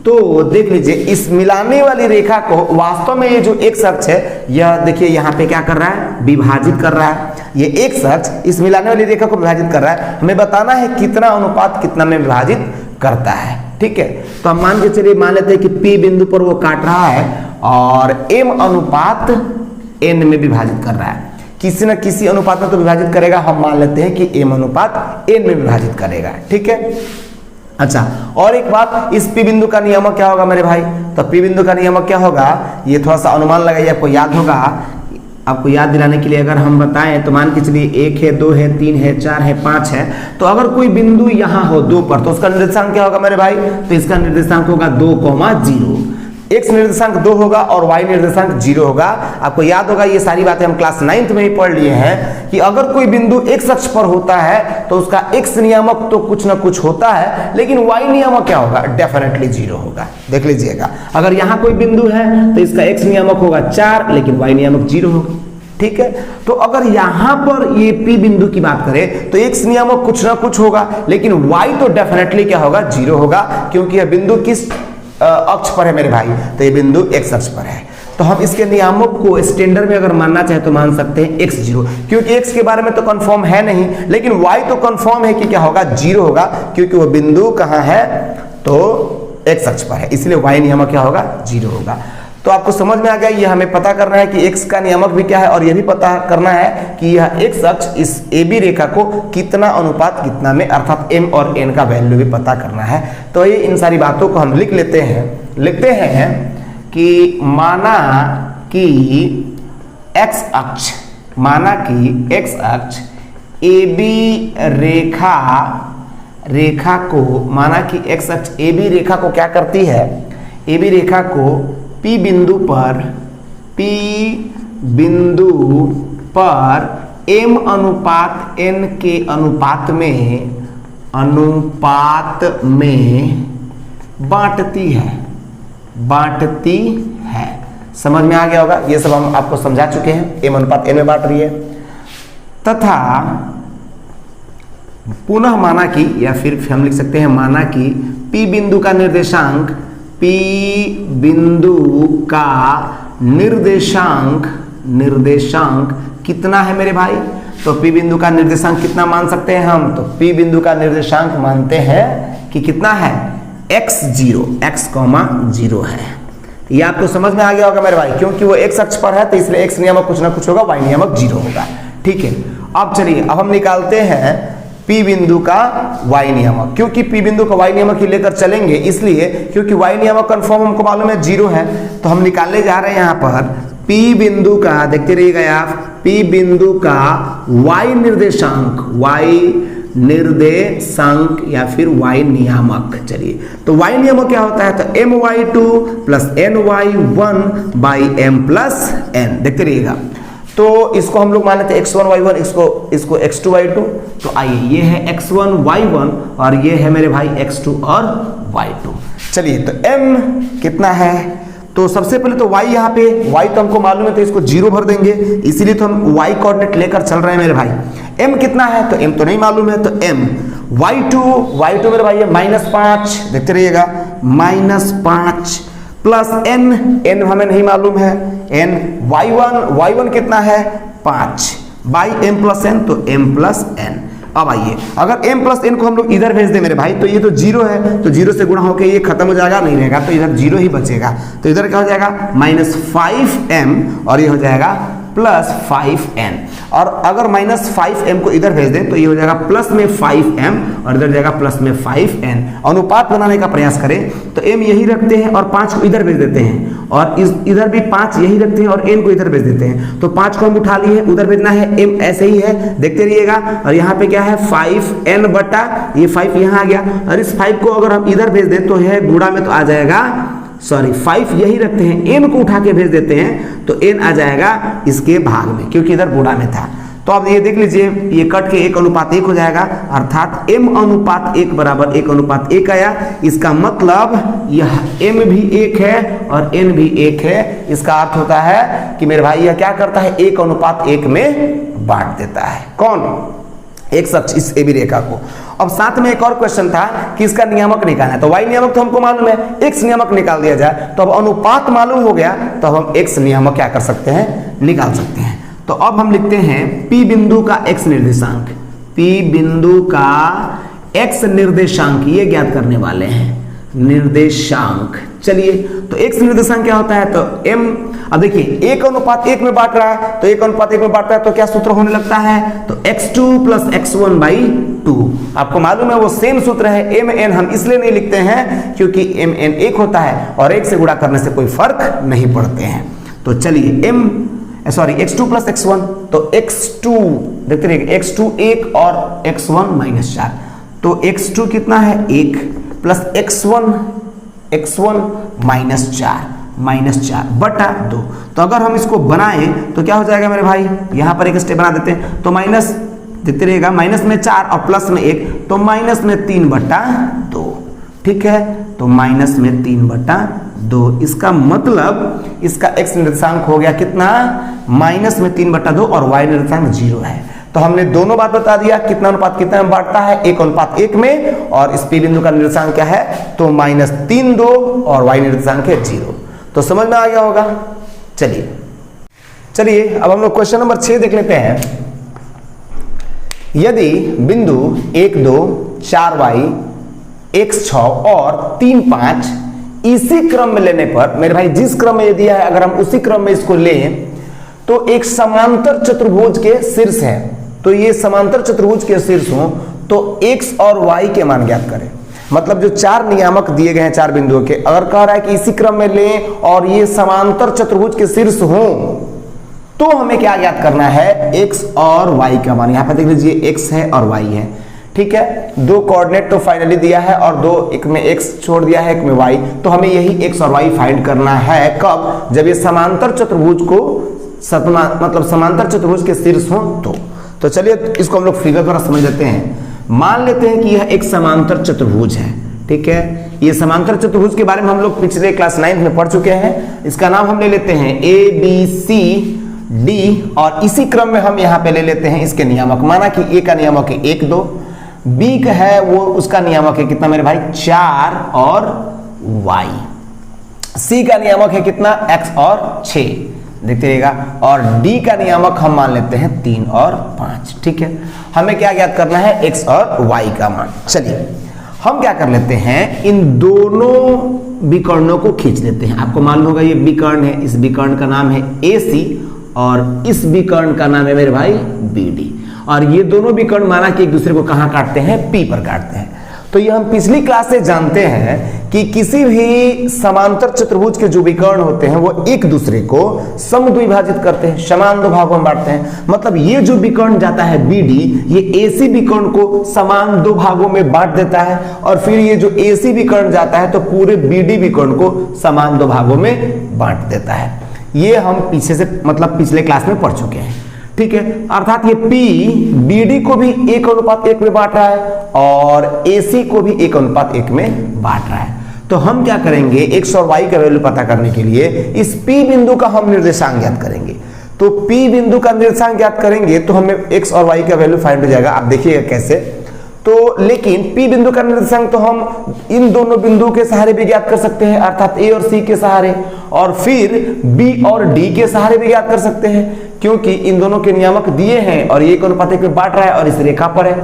तो देख लीजिए इस मिलाने वाली रेखा को वास्तव में ये जो x अक्ष है, यह देखिए यहाँ पे क्या कर रहा है, विभाजित कर रहा है। ये x अक्ष इस मिलाने वाली रेखा को विभाजित कर रहा है, हमें बताना है कितना अनुपात कितना में विभाजित करता है, ठीक है। तो हम मान के चलिए मान लेते हैं कि P बिंदु पर वो काट रहा है और m अनुपात n में विभाजित कर रहा है, किसी न किसी अनुपात में तो विभाजित करेगा। हम मान लेते हैं कि m अनुपात n में विभाजित करेगा, ठीक है। अच्छा, और एक बात, इस P बिंदु का नियामक क्या होगा मेरे भाई, तो P बिंदु का नियामक क्या होगा, ये थोड़ा सा अनुमान लगाइए, आपको याद होगा। आपको याद दिलाने के लिए अगर हम बताएं तो मान के चलिए 1 है, 2 है, 3 है, 4 है, 5 है, तो अगर कोई बिंदु यहाँ हो 2 पर, तो उसका निर्देशांक क्या होगा मेरे भाई, तो इसका निर्देशांक होगा 2,0। x निर्देशांक 2 होगा और y निर्देशांक 0 होगा। आपको याद होगा, ये सारी बातें हम क्लास 9th में ही पढ़ लिए हैं कि अगर कोई बिंदु x अक्ष पर होता है तो उसका x नियामक तो कुछ ना कुछ होता है, लेकिन y नियामक क्या होगा, डेफिनेटली 0 होगा। देख लीजिएगा, अगर यहाँ कोई बिंदु है तो इसका x नियामक होगा 4, लेकिन y नियामक 0 होगा, ठीक है। तो अगर यहां पर ये P बिंदु की बात करें तो x नियामक कुछ ना कुछ होगा, लेकिन y तो डेफिनेटली क्या होगा, 0 होगा, क्योंकि यह बिंदु किस अक्ष पर है मेरे भाई, तो ये बिंदु x अक्ष पर है। तो हम इसके नियामक को स्टैंडर्ड में अगर मानना चाहे तो मान सकते हैं x0, क्योंकि x के बारे में तो कंफर्म है नहीं, लेकिन y तो कंफर्म है कि क्या होगा, 0 होगा, क्योंकि वो बिंदु कहाँ है, तो x अक्ष पर है, इसलिए y नियामक क्या होगा, 0 होगा। तो आपको समझ में आ गया, ये हमें पता करना है कि x का नियामक भी क्या है, और यह भी पता करना है कि यह x अक्ष इस AB रेखा को कितना अनुपात कितना में, अर्थात m और n का वैल्यू भी पता करना है। तो ये इन सारी बातों को हम लिख लेते हैं। लिखते हैं कि माना कि x अक्ष AB रेखा रेखा को, माना कि एक्स अक्ष ए बी रेखा को क्या करती है, ए बी रेखा को P बिंदु पर m अनुपात n के अनुपात में बांटती है। समझ में आ गया होगा, ये सब हम आपको समझा चुके हैं, m अनुपात n में बांट रही है। तथा पुनः माना कि, या फिर हम लिख सकते हैं माना कि P बिंदु का निर्देशांक कितना है मेरे भाई, तो P बिंदु का निर्देशांक कितना मान सकते हैं हम, तो P बिंदु का निर्देशांक मानते हैं कि कितना है, x0 है। ये आपको समझ में आ गया होगा मेरे भाई, क्योंकि वो x अक्ष पर है तो इसलिए x नियामक कुछ ना कुछ होगा, y नियामक 0 होगा। ठीक है, अब चलिए अब हम निकालते हैं P बिंदु का y नियामक, क्योंकि P बिंदु का y नियामक ही लेकर चलेंगे, इसलिए क्योंकि y नियामक कंफर्म हमको मालूम है 0 है, तो हम निकालने जा रहे हैं यहाँ पर P बिंदु का, देखते रहिएगा आप, P बिंदु का y निर्देशांक या फिर y नियामक। चलिए, तो y नियामक क्या होता है, तो my2 plus ny1 by m plus n, देखते रहिएगा। तो इसको हम लोग मान लेते हैं x1 y1, इसको x2 y2। तो आइए, ये है x1 y1 और ये है मेरे भाई x2 और y2। चलिए, तो m कितना है, तो सबसे पहले तो y यहाँ पे, y तो हमको मालूम है तो इसको 0 भर देंगे, इसीलिए तो हम y कोऑर्डिनेट लेकर चल रहे हैं मेरे भाई। m कितना है, तो m तो नहीं मालूम है, तो m y2 मेरे भाई है -5, देखते रहिएगा -5 प्लस n हमें नहीं मालूम है, n y1 कितना है 5 बाई m प्लस n, तो m प्लस n। अब आइए, अगर m प्लस n को हम लोग इधर भेज दें मेरे भाई, तो ये तो 0 है, तो 0 से गुणा होकर ये खत्म हो जाएगा, नहीं रहेगा, तो इधर 0 ही बचेगा। तो इधर क्या हो जाएगा, -5m और ये हो जाएगा +5n। और अगर -5m को इधर भेज दें तो ये हो जाएगा प्लस में 5m और इधर जाएगा प्लस में 5n। अनुपात बनाने का प्रयास करें तो m यही रखते हैं और 5 को इधर भेज देते हैं, और इधर भी 5 यही रखते हैं और n को इधर भेज देते हैं। तो 5 को हम उठा लिए, उधर भेजना है, m ऐसे ही है, देखते रहिएगा। और यहाँ पे क्या है 5n बटा ये 5 यहाँ आ गया, और इस 5 को अगर हम इधर भेज दें तो है गुणा में, तो आ जाएगा, सॉरी 5 यही रखते हैं, n को उठा के भेज देते हैं तो n आ जाएगा इसके भाग में, क्योंकि इधर गुणा में था। तो अब ये देख लीजिए, ये कट के 1:1 हो जाएगा, अर्थात m अनुपात 1 बराबर 1:1 आया। इसका मतलब यह m भी 1 है और n भी 1 है। इसका अर्थ होता है कि मेरे भाई यह क्या करता है, 1:1 में बांट देता है। कौन, एक सच इस AB रेखा को। अब साथ में एक और क्वेश्चन था कि इसका नियामक निकालना है, तो y नियामक तो हमको मालूम है, x नियामक निकाल दिया जाए। तो अब अनुपात मालूम हो गया, तो अब हम x नियामक क्या कर सकते हैं, निकाल सकते हैं। तो अब हम लिखते हैं P बिंदु का x निर्देशांक, P बिंदु का x निर्देशांक ये ज्ञात करने वाले हैं, निर्देशांक। चलिए, तो x निर्देशांक क्या होता है, तो m, अब देखिए 1:1 में बांट रहा है, तो 1:1 में बांटता है तो क्या सूत्र होने लगता है, तो x2 प्लस x1 बाई 2। आपको मालूम है वो सेम सूत्र है। mn हम इसलिए नहीं लिखते हैं क्योंकि mn 1 होता है और 1 से गुणा करने से कोई फर्क नहीं पड़ते हैं। तो चलिए x2 प्लस x1, तो x2 देखते रहिए, x2 1 और x1 -4, तो x2 कितना है 1 प्लस x1 -4 बटा 2। तो अगर हम इसको बनाएं तो क्या हो जाएगा मेरे भाई, यहां पर एक स्टेप बना देते हैं, तो माइनस देखते रहिएगा, माइनस में 4 और प्लस में 1, तो माइनस में 3/2। ठीक है, तो माइनस में 3/2। इसका मतलब इसका x निर्देशांक हो गया कितना, माइनस में 3/2 और y निर्देशांक 0 है। तो हमने दोनों बात बता दिया, कितना अनुपात कितना में बांटता है, 1:1 में, और इस P बिंदु का निर्देशांक क्या है, तो -3/2 और y निर्देशांक है 0। तो समझ में आ गया होगा। चलिए अब हम लोग क्वेश्चन नंबर 6 देख लेते हैं। यदि बिंदु 1 2 4 y x 6 और 3 5 इसी क्रम में लेने पर, मेरे भाई जिस क्रम में ये दिया है अगर हम उसी क्रम में इसको लें तो एक समांतर चतुर्भुज के शीर्ष है, तो ये समांतर चतुर्भुज के शीर्ष हो तो x और y के मान ज्ञात करें। मतलब जो 4 नियामक दिए गए हैं 4 बिंदुओं के, अगर कह रहा है कि इसी क्रम में लें और ये समांतर चतुर्भुज के शीर्ष हो तो हमें क्या ज्ञात करना है, x और y का मान। यहां पर देख लीजिए x है और y है, ठीक है, दो कोऑर्डिनेट तो फाइनली दिया है और दो, एक में x छोड़ दिया है, एक में y, तो हमें यही x और y फाइंड करना है। कब? जब ये समांतर चतुर्भुज को मतलब समांतर चतुर्भुज के शीर्ष हो तो चलिए इसको हम लोग फिगर द्वारा समझ लेते हैं। मान लेते हैं कि यह एक समांतर चतुर्भुज है, ठीक है। ये समांतर चतुर्भुज के बारे में हम लोग पिछले क्लास 9 में पढ़ चुके हैं। इसका नाम हम ले लेते हैं ABCD और इसी क्रम में हम यहाँ पे ले लेते हैं इसके नियामक। माना कि A का नियामक है 1 2, B का है वो उसका नियामक है कितना मेरे भाई 4 और Y, C का नियामक है कितना x और 6, देखते रहिएगा, और D का नियामक हम मान लेते हैं 3 और 5, ठीक है। हमें क्या ज्ञात करना है? x और y का मान। चलिए हम क्या कर लेते हैं, इन दोनों विकर्णों को खींच लेते हैं। आपको मालूम होगा ये विकर्ण है, इस विकर्ण का नाम है AC और इस विकर्ण का नाम है मेरे भाई BD, और ये दोनों विकर्ण माना कि एक दूसरे को कहां काटते हैं? P पर काटते हैं। तो ये हम पिछली क्लास से जानते हैं कि किसी भी समांतर चतुर्भुज के जो विकर्ण होते हैं वो एक दूसरे को समद्विभाजित करते हैं, समान दो भागों में बांटते हैं। मतलब ये जो विकर्ण जाता है BD, ये AC विकर्ण को समान दो भागों में बांट देता है, और फिर ये जो AC विकर्ण जाता है तो पूरे BD विकर्ण को समान दो भागों में बांट देता है। ये हम पीछे से मतलब पिछले क्लास में पढ़ चुके हैं, ठीक है। अर्थात ये P BD को भी 1:1 में बांट रहा है और AC को भी 1:1 में बांट रहा है। तो हम क्या करेंगे, x और y का वैल्यू पता करने के लिए इस P बिंदु का हम निर्देशांक ज्ञात करेंगे। तो P बिंदु का निर्देशांक ज्ञात करेंगे तो हमें x और y का वैल्यू फाइंड हो जाएगा। आप देखिएगा कैसे। तो लेकिन P बिंदु का निर्देशांक तो हम इन दोनों बिंदुओं के सहारे भी ज्ञात कर सकते हैं, अर्थात A और C के सहारे, और फिर B और D के सहारे भी ज्ञात कर सकते हैं, क्योंकि इन दोनों के नियामक दिए हैं और ये 1:1 में बांट रहा है और इस रेखा पर है।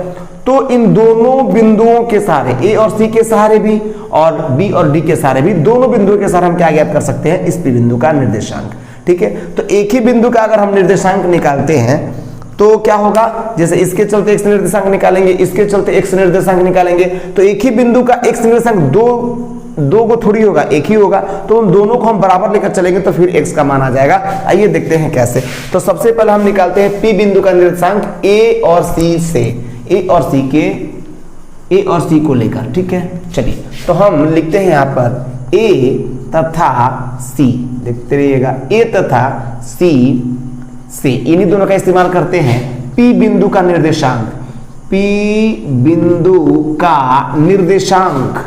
तो इन दोनों बिंदुओं के सहारे, A और C के सहारे भी और B और D के सहारे भी, दोनों बिंदुओं के सहारे हम क्या ज्ञात कर सकते हैं? इस P बिंदु का निर्देशांक, ठीक है। तो एक ही बिंदु का अगर हम निर्देशांक निकालते हैं तो क्या होगा, जैसे इसके चलते x निर्देशांक निकालेंगे, इसके चलते x निर्देशांक निकालेंगे, तो एक ही बिंदु का x निर्देशांक दो को थोड़ी होगा, एक ही होगा। तो उन दोनों को हम बराबर लेकर चलेंगे तो फिर x का मान आ जाएगा। आइए देखते हैं कैसे। तो सबसे पहले हम निकालते हैं P बिंदु का निर्देशांक A और C से, A और C को लेकर, ठीक है। चलिए तो हम लिखते हैं यहाँ पर A तथा C, देखते रहिएगा, A तथा C से इन्हीं दोनों का इस्तेमाल करते हैं P बिंदु का निर्देशांक, P बिंदु का निर्देशांक,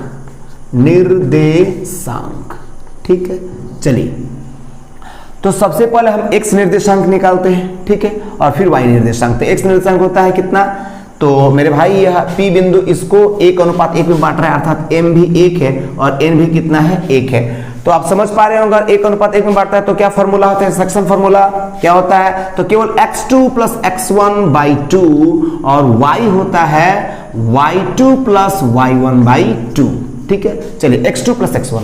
ठीक है। चलिए तो सबसे पहले हम x निर्देशांक निकालते हैं, ठीक है, और फिर y निर्देशांक। तो x निर्देशांक होता है कितना? तो मेरे भाई यह P बिंदु इसको 1:1 में बांट रहा है, अर्थात m भी 1 है और n भी कितना है? 1 है। तो आप समझ पा रहे होंगे, 1:1 में बांटता है तो क्या फॉर्मूला होता है? सेक्शन फॉर्मूला क्या होता है? तो केवल x2 + x1/2 और y होता है y2 + y1/2, ठीक है। चलिए x2 + x1,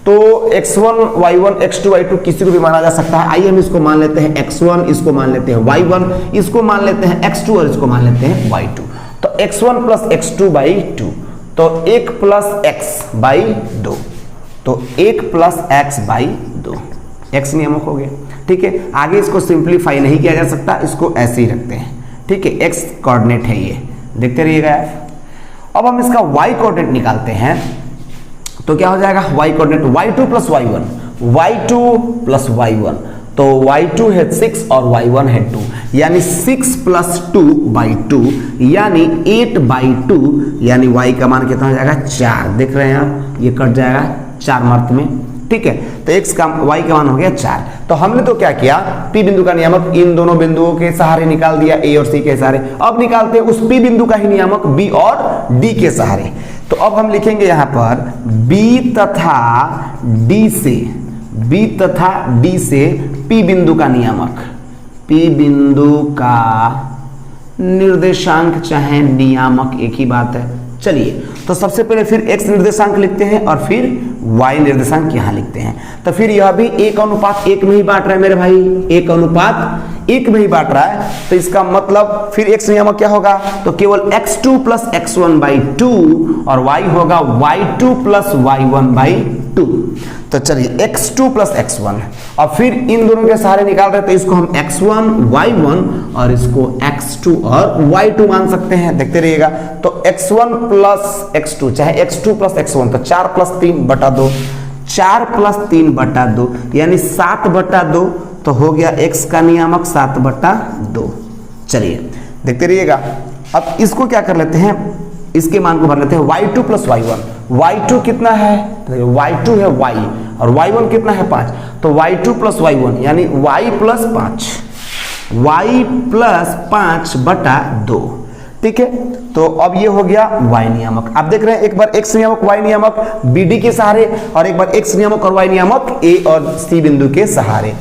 तो x1 y1 x2 y2 किसी को भी माना जा सकता है। आइए हम इसको मान लेते हैं x1, इसको मान लेते हैं y1, इसको मान लेते हैं x2 और इसको मान लेते हैं y2। तो x1 + x2/2, तो 1 + x/2, तो 1 + x/2, x नियमक हो गया, ठीक है। आगे इसको सिंप्लीफाई नहीं किया जा सकता, इसको ऐसे ही रखते हैं, ठीक है। x कोऑर्डिनेट है ये, देखते रहिएगा। अब हम इसका y कोऑर्डिनेट निकालते हैं तो क्या हो जाएगा? y coordinate y2 + y1, y2 + y1, तो y2 है 6 और y1 है 2, यानी 6 + 2/2 यानी 8/2, यानी y का मान कितना हो जाएगा? 4। देख रहे हैं आप, ये कट जाएगा 4 मार्क में, ठीक है। तो x का y का मान हो गया 4। तो हमने तो क्या किया, P बिंदु का नियामक इन दोनों बिंदुओं के सहारे निकाल दिया, A और C के सहारे। अब निकालते हैं उस P बिंदु का ही नियामक B और D के सहारे। तो अब हम लिखेंगे यहां पर B तथा D से P बिंदु का नियामक, P बिंदु का निर्देशांक चाहे नियामक एक ही बात है। चलिए तो सबसे पहले फिर x निर्देशांक लिखते हैं और फिर y निर्देशांक यहां लिखते हैं। तो फिर यह भी 1:1 में ही बांट रहा है मेरे भाई, 1:1 में ही बांट रहा है। तो इसका मतलब फिर x नियामक क्या होगा? तो केवल x2 + x1/2 और y होगा y2 + y1/2। तो चलिए x2 प्लस x1, और फिर इन दोनों के सहारे निकाल रहे हैं तो इसको हम x1 y1 और इसको x2 और y2 मान सकते हैं। देखते रहिएगा। तो x1 प्लस x2 चाहे x2 प्लस x1, तो 4 प्लस 3 बटा 2, 4 प्लस 3 बटा 2 यानी 7 बटा 2, तो हो गया x का नियामक 7 बटा 2। चलिए देखते रहिएगा। अब इसको क्या कर लेते हैं, इसके मान को भर लेते हैं y2 प्लस y1। y2 कितना है, y2 है y और y1 कितना है 5, तो y2 प्लस y1 यानी y प्लस 5, y प्लस 5 बटा 2। ठीक है, तो अब ये हो गया y नियामक। आप देख रहे हैं एक बार x नियामक y नियामक BD के सहारे और एक बार x नियामक और y नियामक A और C बिंदु के सहारे।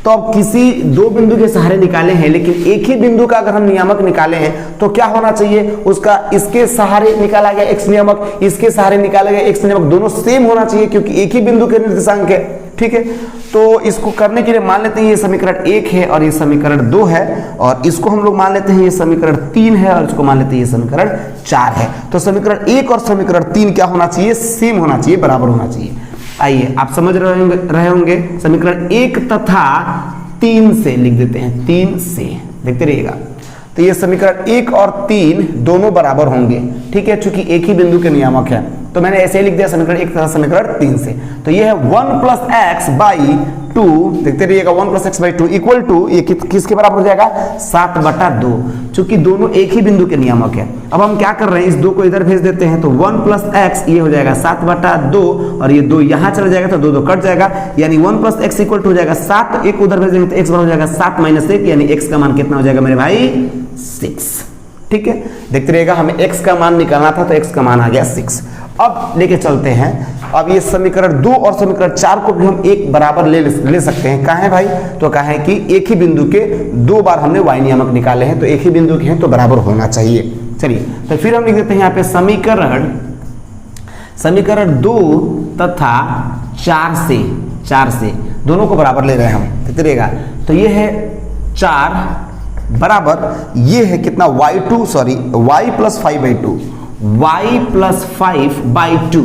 तो अब किसी दो बिंदु के सहारे निकाले हैं, लेकिन एक ही बिंदु का अगर हम नियामक निकाले हैं तो क्या होना चाहिए, उसका इसके सहारे निकाला गया x नियामक, इसके सहारे निकाला गया x नियामक, दोनों सेम होना चाहिए क्योंकि एक ही बिंदु के निर्देशांक है। ठीक है, तो इसको करने के लिए मान लेते हैं ये समीकरण 1 है और ये समीकरण 2 है, और इसको हम लोग मान लेते हैं ये समीकरण 3 है और इसको मान लेते हैं ये समीकरण 4 है। तो समीकरण 1 और समीकरण 3 क्या होना चाहिए, सेम होना चाहिए, बराबर होना चाहिए। आइए आप समझ रहे होंगे। समीकरण 1 तथा 3 से लिख देते हैं, 3 से देखते रहिएगा। तो ये समीकरण 1 और 3 दोनों बराबर होंगे। ठीक है, चूंकि एक ही बिंदु के नियामक है तो मैंने ऐसे ही लिख दिया समीकरण 1 तथा समीकरण 3 से। तो ये है 1 प्लस एक्स बाई 2, देखते रहिएगा 1 plus x by 2 equal to, ये किसके बराबर हो जाएगा 7 बटा 2, चूंकि दोनों एक ही बिंदु के नियामक है। अब हम क्या कर रहे हैं, इस 2 को इधर भेज देते हैं, तो 1 प्लस एक्स ये हो जाएगा 7 बटा 2 और ये 2 यहाँ चला जाएगा तो 2 2 कट जाएगा, यानी 1 प्लस एक्स इक्वल टू हो जाएगा 7, एक उधर भेज देंगे तो एक्स बराबर हो जाएगा 7 माइनस 1, यानी एक्स का मान कितना हो जाएगा मेरे भाई 6। ठीक है, देखते रहिएगा, हमें x का मान निकालना था तो x का मान आ गया 6। अब लेके चलते हैं, अब ये समीकरण 2 और समीकरण 4 को भी हम एक बराबर ले सकते हैं। कहाँ है भाई, तो कहाँ है कि एक ही बिंदु के 2 बार हमने y नियामक निकाले हैं, तो एक ही बिंदु के हैं तो बराबर होना चाहिए। चलिए तो फिर हम लिख देते हैं यहाँ पे समीकरण 2 तथा 4 से दोनों को बराबर ले रहे हैं हम। देखते रहिएगा, तो ये है 4 बराबर ये है कितना y प्लस 5/2, y प्लस 5/2।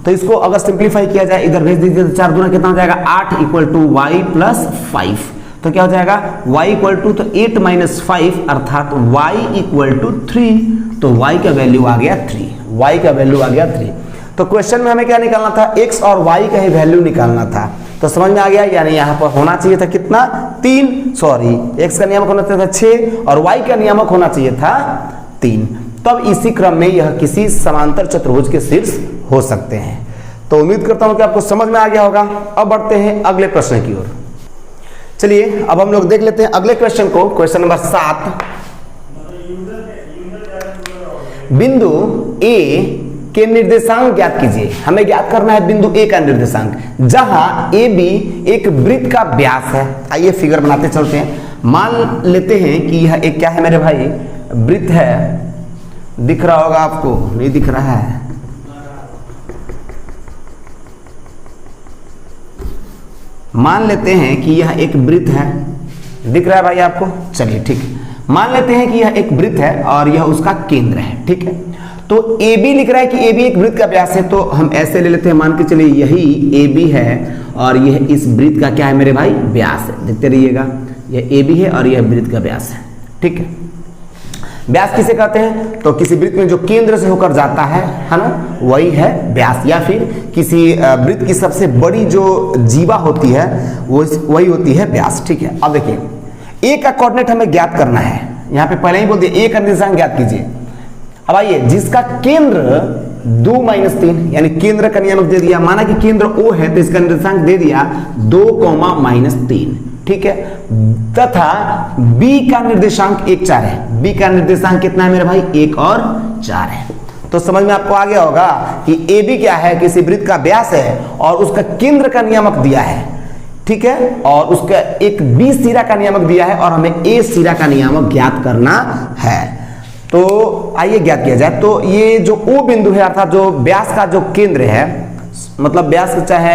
तो इसको अगर सिंप्लीफाई किया जाए, इधर भेज दीजिए, तो 4 दूना कितना हो जाएगा 8 इक्वल टू y प्लस 5। तो क्या हो जाएगा y इक्वल टू, तो 8 माइनस 5 अर्थात y इक्वल टू 3। तो y का वैल्यू आ गया 3, y का वैल्यू आ गया 3। तो क्वेश्चन में हमें क्या निकालना था, x और y का ही वैल्यू निकालना था। तो समझ में आ गया, यानी यहाँ पर होना चाहिए था कितना 3, x का नियामक होना चाहिए था 6 और y का नियामक होना चाहिए था 3। तब इसी क्रम में यह किसी समांतर चतुर्भुज के शीर्ष हो सकते हैं। तो उम्मीद करता हूं कि आपको समझ में आ गया होगा। अब बढ़ते हैं अगले प्रश्न की ओर। चलिए अब हम लोग देख लेते हैं अगले क्वेश्चन को, क्वेश्चन नंबर 7। बिंदु A के निर्देशांक ज्ञात कीजिए। हमें ज्ञात करना है बिंदु A का निर्देशांक, जहां AB एक वृत्त का व्यास है। आइए फिगर बनाते चलते हैं। मान लेते हैं कि यह एक क्या है मेरे भाई, वृत्त है। दिख रहा होगा आपको, नहीं दिख रहा है, मान लेते हैं कि यह एक वृत्त है। दिख रहा है भाई आपको, चलिए ठीक है। मान लेते हैं कि यह एक वृत्त है और यह उसका केंद्र है। ठीक है, तो AB लिख रहा है कि AB एक वृत्त का व्यास है, तो हम ऐसे ले लेते हैं, मान के चलिए यही AB है और यह इस वृत्त का क्या है मेरे भाई व्यास है। देखते रहिएगा, यह AB है और यह वृत्त का व्यास है। ठीक है, व्यास किसे कहते हैं, तो किसी वृत्त में जो केंद्र से होकर जाता है ना, वही है व्यास, या फिर किसी वृत्त की सबसे बड़ी जो जीवा होती है वो वही होती है व्यास। ठीक है, अब देखिए A का कोऑर्डिनेट हमें ज्ञात करना है। यहाँ पे पहले ही बोल दिया A का निर्देशांक ज्ञात कीजिए। अब आइए, जिसका केंद्र 2 माइनस 3, यानी केंद्र का नियामक दे दिया, माना कि केंद्र O है तो इसका निर्देशांक दे दिया 2, -3। ठीक है, तथा B का निर्देशांक 1, 4 है। B का निर्देशांक कितना है मेरे भाई 1 और 4 है। तो समझ में आपको आ गया होगा कि AB क्या है, किसी वृत्त का व्यास है और उसका केंद्र का नियामक दिया है। ठीक है, और उसका एक B सिरा का नियामक दिया है और हमें A सिरा का नियामक ज्ञात करना है। तो आइए ज्ञात किया जाए। तो ये जो O बिंदु है, अर्थात जो व्यास का जो केंद्र है, मतलब व्यास चाहे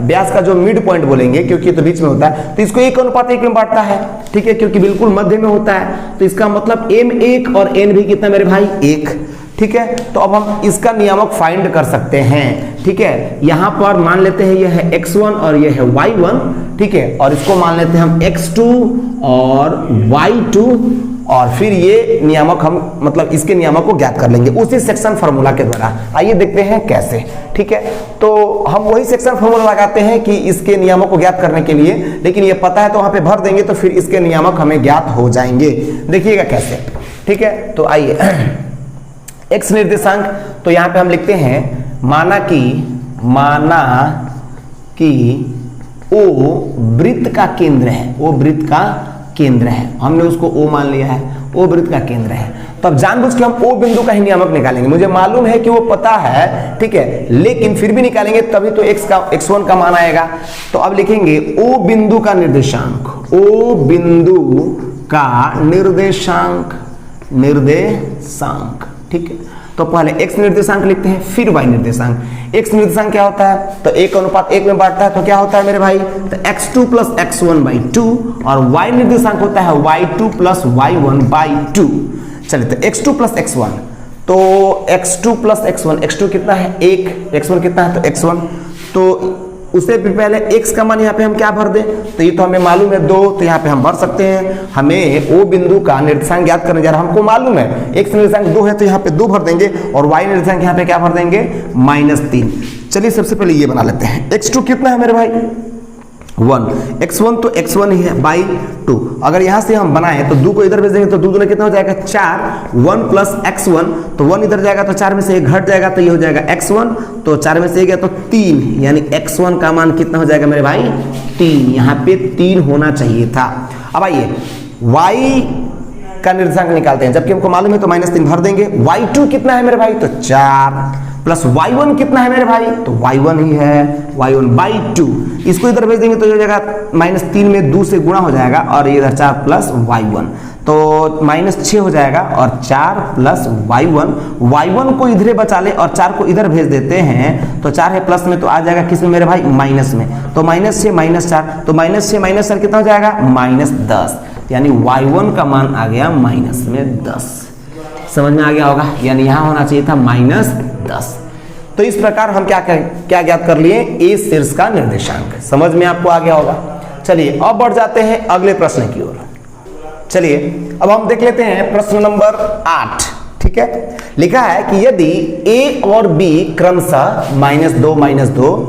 व्यास का जो मिड पॉइंट बोलेंगे, क्योंकि तो बीच में होता है, तो इसको 1:1 में बांटता है। ठीक है, क्योंकि बिल्कुल मध्य में होता है, तो इसका मतलब M1 और N भी कितना मेरे भाई 1। ठीक है। तो अब हम इसका नियामक फाइंड कर सकते हैं, ठीक है। यहां पर मान लेते हैं ये है x1 और ये है y1, ठीक है, और इसको मान लेते हैं हम x2 और y2, और फिर ये नियामक हम मतलब इसके नियामक को ज्ञात कर लेंगे उसी सेक्शन फार्मूला के द्वारा। आइए देखते हैं कैसे, ठीक है। तो हम वही सेक्शन फार्मूला लगाते हैं कि इसके नियामक को ज्ञात करने के लिए, लेकिन ये पता है तो वहां पे भर देंगे तो फिर इसके नियामक हमें ज्ञात हो जाएंगे। देखिएगा कैसे, ठीक है। तो आइए x निर्देशांक, तो यहां पे हम लिखते हैं माना कि O वृत्त का केंद्र है, O वृत्त का केंद्र है, हमने उसको O मान लिया है, O वृत्त का केंद्र है। तो अब जानबूझ के हम O बिंदु का ही नियामक निकालेंगे, मुझे मालूम है कि वो पता है, ठीक है, लेकिन फिर भी निकालेंगे तभी तो x1 का मान आएगा। तो अब लिखेंगे O बिंदु का निर्देशांक, O बिंदु का निर्देशांक, ठीक है। तो पहले x निर्देशांक लिखते हैं, फिर y निर्देशांक। x निर्देशांक क्या होता है, तो 1:1 में बांटता है, तो क्या होता है मेरे भाई, तो x2 + x1/2, और y निर्देशांक होता है y2 + y1/2। चलिए तो x2 + x1, तो x2 + x1, x2 कितना है 1, x1 कितना है तो x1, तो उससे भी पहले x का मान यहाँ पे हम क्या भर दें, तो ये तो हमें मालूम है 2, तो यहाँ पे हम भर सकते हैं। हमें O बिंदु का निर्देशांक ज्ञात करने जा रहा है, हमको मालूम है x निर्देशांक 2 है, तो यहाँ पे 2 भर देंगे, और y निर्देशांक यहाँ पे क्या भर देंगे -3। चलिए सबसे पहले ये बना लेते हैं, x2 कितना है मेरे भाई 1, x1 तो x1 ही है /2। अगर यहां से हम बनाए तो 2 को इधर भेज देंगे तो 2 दूना कितना हो जाएगा 4, 1 + x1, तो 1 इधर जाएगा तो 4 में से 1 घट जाएगा, तो ये हो जाएगा x1, तो 4 में से 1 गया तो 3, यानी x1 का मान कितना हो जाएगा मेरे भाई 3, यहाँ पे 3 होना चाहिए था। अब आइए y का निर्देशांक निकालते हैं, जबकि हमको मालूम है तो -3 भर देंगे। y2 कितना है मेरे भाई, तो 4, प्लस y1 कितना है मेरे भाई, तो y1 ही है, y1/2। इसको इधर भेज देंगे तो ये हो जाएगा -3 में 2 से गुणा हो जाएगा, और ये इधर 4 + y1, तो -6 हो जाएगा, और 4 + y1 को इधरे बचा ले और 4 को इधर भेज देते हैं, तो 4 है प्लस में, तो आ जाएगा किस में मेरे भाई माइनस में, तो -6 -4, तो -6 कितना हो जाएगा -10, यानी y1 का मान आ गया -10। समझ में आ गया होगा, यानी यहां होना चाहिए था -10। तो इस प्रकार हम क्या ज्ञात कर लिए, A शीर्ष का निर्देशांक। समझ में आपको आ गया होगा। चलिए अब बढ़ जाते हैं अगले प्रश्न की ओर। चलिए अब हम देख लेते हैं प्रश्न नंबर 8, ठीक है। लिखा है कि यदि A और B क्रमशः -2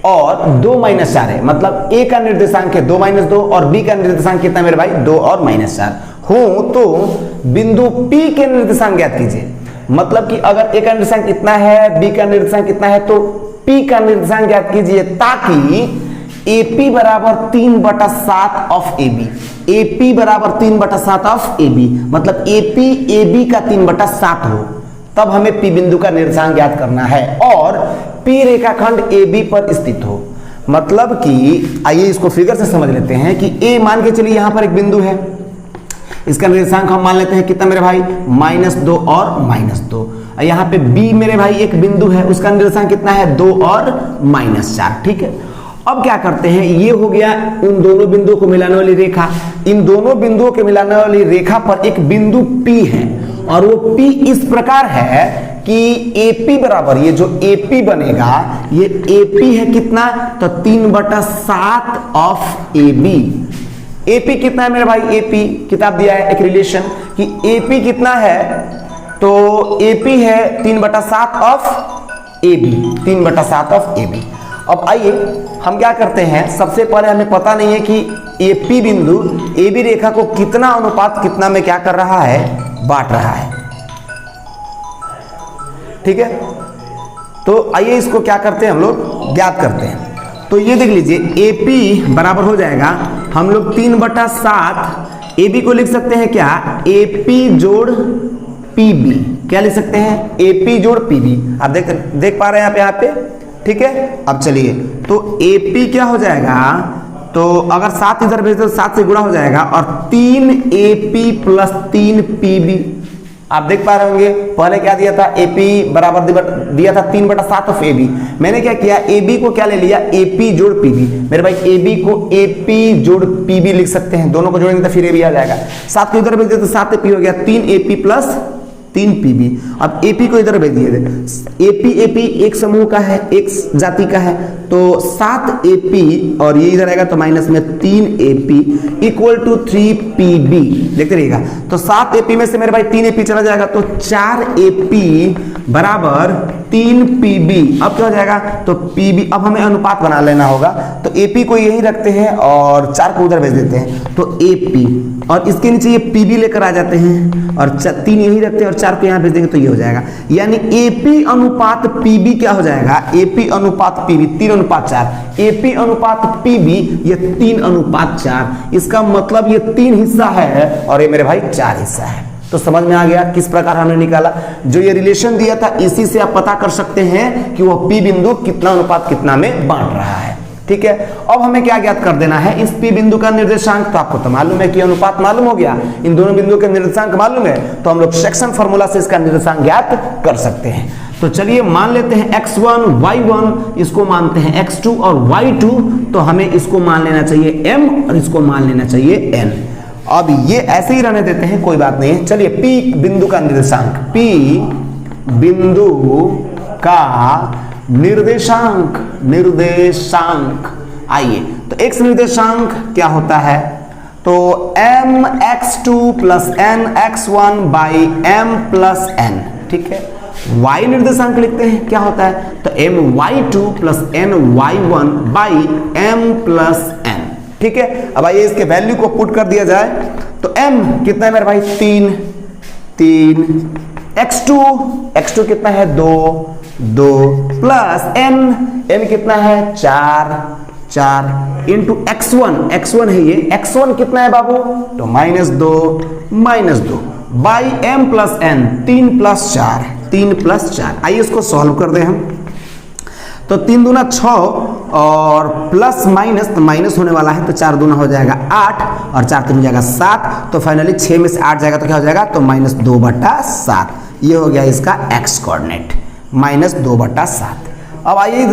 और 2 - 4 है, मतलब A का निर्देशांक है 2 - 2 और B का निर्देशांक कितना मेरे भाई 2 और -4 हो, तो बिंदु P के निर्देशांक ज्ञात कीजिए। मतलब कि अगर A का निर्देशांक इतना है, B का निर्देशांक इतना है, तो P का निर्देशांक ज्ञात कीजिए, ताकि AP = 3/7 of AB, AP = 3/7 of AB, मतलब AP AB का 3/7 हो, तब हमें P बिंदु का निर्देशांक ज्ञात करना है, और P रेखाखंड AB पर स्थित हो। मतलब कि आइए इसको फिगर से समझ लेते हैं कि A मान के चलिए यहां पर एक बिंदु है, इसका निर्देशांक हम मान लेते हैं कितना मेरे भाई -2 और -2। यहाँ पे B मेरे भाई एक बिंदु है, उसका निर्देशांक कितना है 2 और -4, ठीक है। अब क्या करते हैं, ये हो गया उन दोनों बिंदुओं को मिलाने वाली रेखा, इन दोनों बिंदुओं के मिलाने वाली रेखा पर एक बिंदु P है, और वो P इस प्रकार है कि AP बराबर, ये जो AP बनेगा ये AP है कितना, तो 3/7 ऑफ AB। AP कितना है मेरे भाई, AP किताब दिया है एक रिलेशन कि AP कितना है, तो AP है 3/7 ऑफ AB, 3/7 ऑफ AB। अब आइए हम क्या करते हैं, सबसे पहले हमें पता नहीं है कि AP बिंदु AB रेखा को कितना अनुपात कितना में क्या कर रहा है, बांट रहा है, ठीक है। तो आइए इसको क्या करते हैं, हम लोग ज्ञात करते हैं। तो ये देख लीजिए AP बराबर हो जाएगा, हम लोग 3/7 AB को लिख सकते हैं क्या, AP जोड़ PB, क्या लिख सकते हैं AP जोड़ PB। आप देख पा रहे हैं यहाँ पे, ठीक है। अब चलिए तो AP क्या हो जाएगा, तो अगर 7 इधर भेजते तो 7 से गुणा हो जाएगा, और 3AP + 3PB। आप देख पा रहे होंगे पहले क्या दिया था, AP बराबर दिया था 3/7 ऑफ AB। मैंने क्या किया, AB को क्या ले लिया, AP जोड़ PB। मेरे भाई AB को AP जोड़ PB लिख सकते हैं, दोनों को जोड़ेंगे तो फिर AB आ जाएगा। 7 को इधर भेज दे तो 7AP हो गया, 3AP + 3 पीबी। अब एपी को इधर भेज दिए, एपी एपी एक समूह का है, एक जाति का है, तो 7 एपी और ये इधर आएगा तो माइनस में 3 एपी इक्वल टू 3 पीबी। देखते रहिएगा, तो 7 एपी में से मेरे भाई 3 एपी चला जाएगा तो 4 एपी बराबर 3 पीबी। अब क्या हो जाएगा, तो पीबी, अब हमें अनुपात बना लेना होगा, तो एपी को यही रखते हैं और 4 को उधर भेज देते हैं, तो एपी और इसके नीचे ये पीबी लेकर आ जाते हैं और 3 यही रखते हैं और 4 को यहाँ भेज देंगे तो ये हो जाएगा, यानी एपी अनुपात पीबी क्या हो जाएगा, एपी अनुपात पीबी 3:4, एपी अनुपात पीबी ये 3:4। इसका मतलब ये 3 हिस्सा है और ये मेरे भाई 4 हिस्सा है। तो समझ में आ गया किस प्रकार हमने निकाला, जो ये रिलेशन दिया था इसी से आप पता कर सकते हैं कि वो पी बिंदु कितना अनुपात कितना में बांट रहा है। ठीक है, अब हमें क्या ज्ञात कर देना है, इस पी बिंदु का निर्देशांक, तो आपको तो मालूम है कि अनुपात मालूम हो गया, इन दोनों बिंदुओं के निर्देशांक मालूम है, तो हम लोग सेक्शन फार्मूला से इसका निर्देशांक ज्ञात कर सकते हैं। तो चलिए मान लेते हैं x1 y1, इसको मानते हैं x2 और y2, तो हमें इसको मान लेना चाहिए m और इसको मान लेना चाहिए n। अब ये ऐसे ही रहने देते हैं, कोई बात नहीं है। चलिए p बिंदु का निर्देशांक, p बिंदु का निर्देशांक, निर्देशांक आइए, तो x निर्देशांक क्या होता है, तो mx2 plus nx1 by m plus n। ठीक है, y निर्देशांक लिखते हैं क्या होता है, तो my2 plus ny1 by m plus n। ठीक है, अब आइए इसके वैल्यू को पुट कर दिया जाए, तो m कितना है मेरे भाई 3, x2 कितना है 2 प्लस n कितना है 4 इंटू x1 है ये, x1 कितना है बाबू, तो -2 by m plus n, 3 plus 4। आइए इसको सॉल्व कर दें हम, तो 3 दूना 6 और प्लस माइनस, तो माइनस होने वाला है, तो 4 दूना हो जाएगा 8 और 4 3 हो जाएगा 7, तो फाइनली 6 में से 8 जाएगा तो क्या हो जाएगा, तो -2/7। ये हो गया इसका x कोऑर्डिनेट, -2/7। अब आइए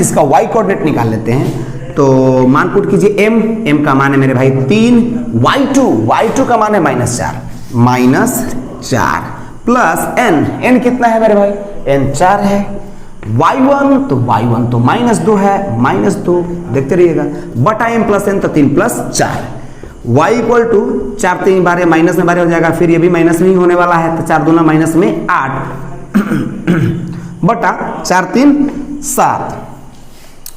इसका y कोऑर्डिनेट निकाल लेते हैं, तो मान पुट कीजिए m का मान है मेरे भाई 3, y2 का मान है -4 प्लस n कितना है मेरे भाई, n 4 है, y1 तो -2 है, -2 देखते रहिएगा, बटा m प्लस n तो 3 प्लस 4, y इक्वल टू 4 3 बार माइनस में 12 हो जाएगा, फिर ये भी माइनस में ही होने वाला है, तो 4 दूना माइनस में 8 बटा 4 3 7।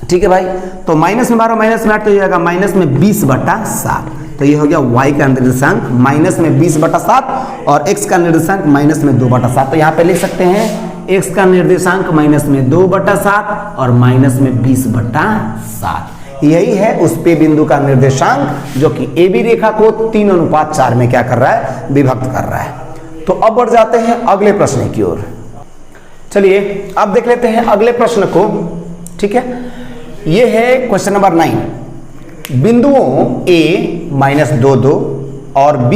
ठीक है भाई, तो माइनस में 12 माइनस में 8 तो हो जाएगा -20/7, तो ये हो गया y का निर्देशांक -20/7 और x का निर्देशांक -2/7। तो यहाँ पे लिख सकते हैं x का निर्देशांक -2/7 और -20/7। यही है उस पे बिंदु का निर्देशांक जो कि AB रेखा को 3:4 में क्या कर रहा है, विभक्त कर रहा है। तो अब बढ़ जाते हैं अगले प्रश्न की ओर। चलिए अब देख लेते हैं अगले प्रश्न को। ठीक है, ये है क्वेश्चन नंबर 9। बिंदुओं A -2 और B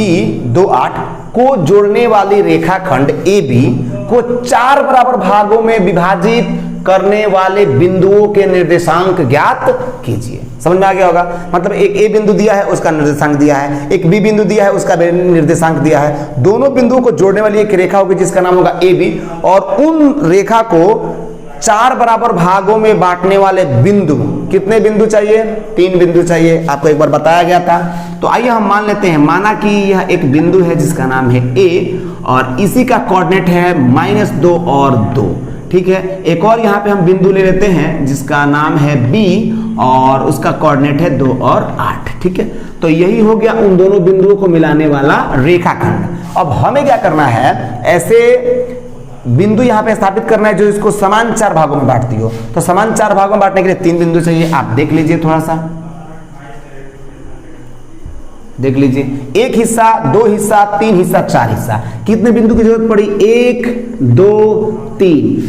2 8 को जोड़ने वाली रेखाखंड AB को 4 बराबर भागों में विभाजित करने वाले बिंदुओं के निर्देशांक ज्ञात कीजिए। समझ में आ गया होगा, मतलब एक A बिंदु दिया है उसका निर्देशांक दिया है, एक B बिंदु दिया है उसका निर्देशांक दिया है, दोनों बिंदुओं को जोड़ने वाली एक रेखा होगी जिसका नाम होगा AB, और उन रेखा को 4 बराबर भागों में बांटने वाले बिंदु, कितने बिंदु चाहिए, 3 बिंदु चाहिए, आपको एक बार बताया गया था। तो आइए हम मान लेते हैं, माना कि यह एक बिंदु है जिसका नाम है A और इसी का कोऑर्डिनेट है -2 और 2। ठीक है, एक और यहाँ पे हम बिंदु ले लेते हैं जिसका नाम है B और उसका कोऑर्डिनेट है 2 और 8। ठीक है, तो यही हो गया उन दोनों बिंदुओं को मिलाने वाला रेखाखंड। अब हमें क्या करना है, ऐसे बिंदु यहाँ पे स्थापित करना है जो इसको समान 4 भागों में बांटती हो। तो समान 4 भागों में बांटने के लिए 3 बिंदु चाहिए, आप देख लीजिए, थोड़ा सा देख लीजिए, 1 हिस्सा, 2 हिस्सा, 3 हिस्सा, 4 हिस्सा, कितने बिंदु की जरूरत पड़ी, 1 2 3।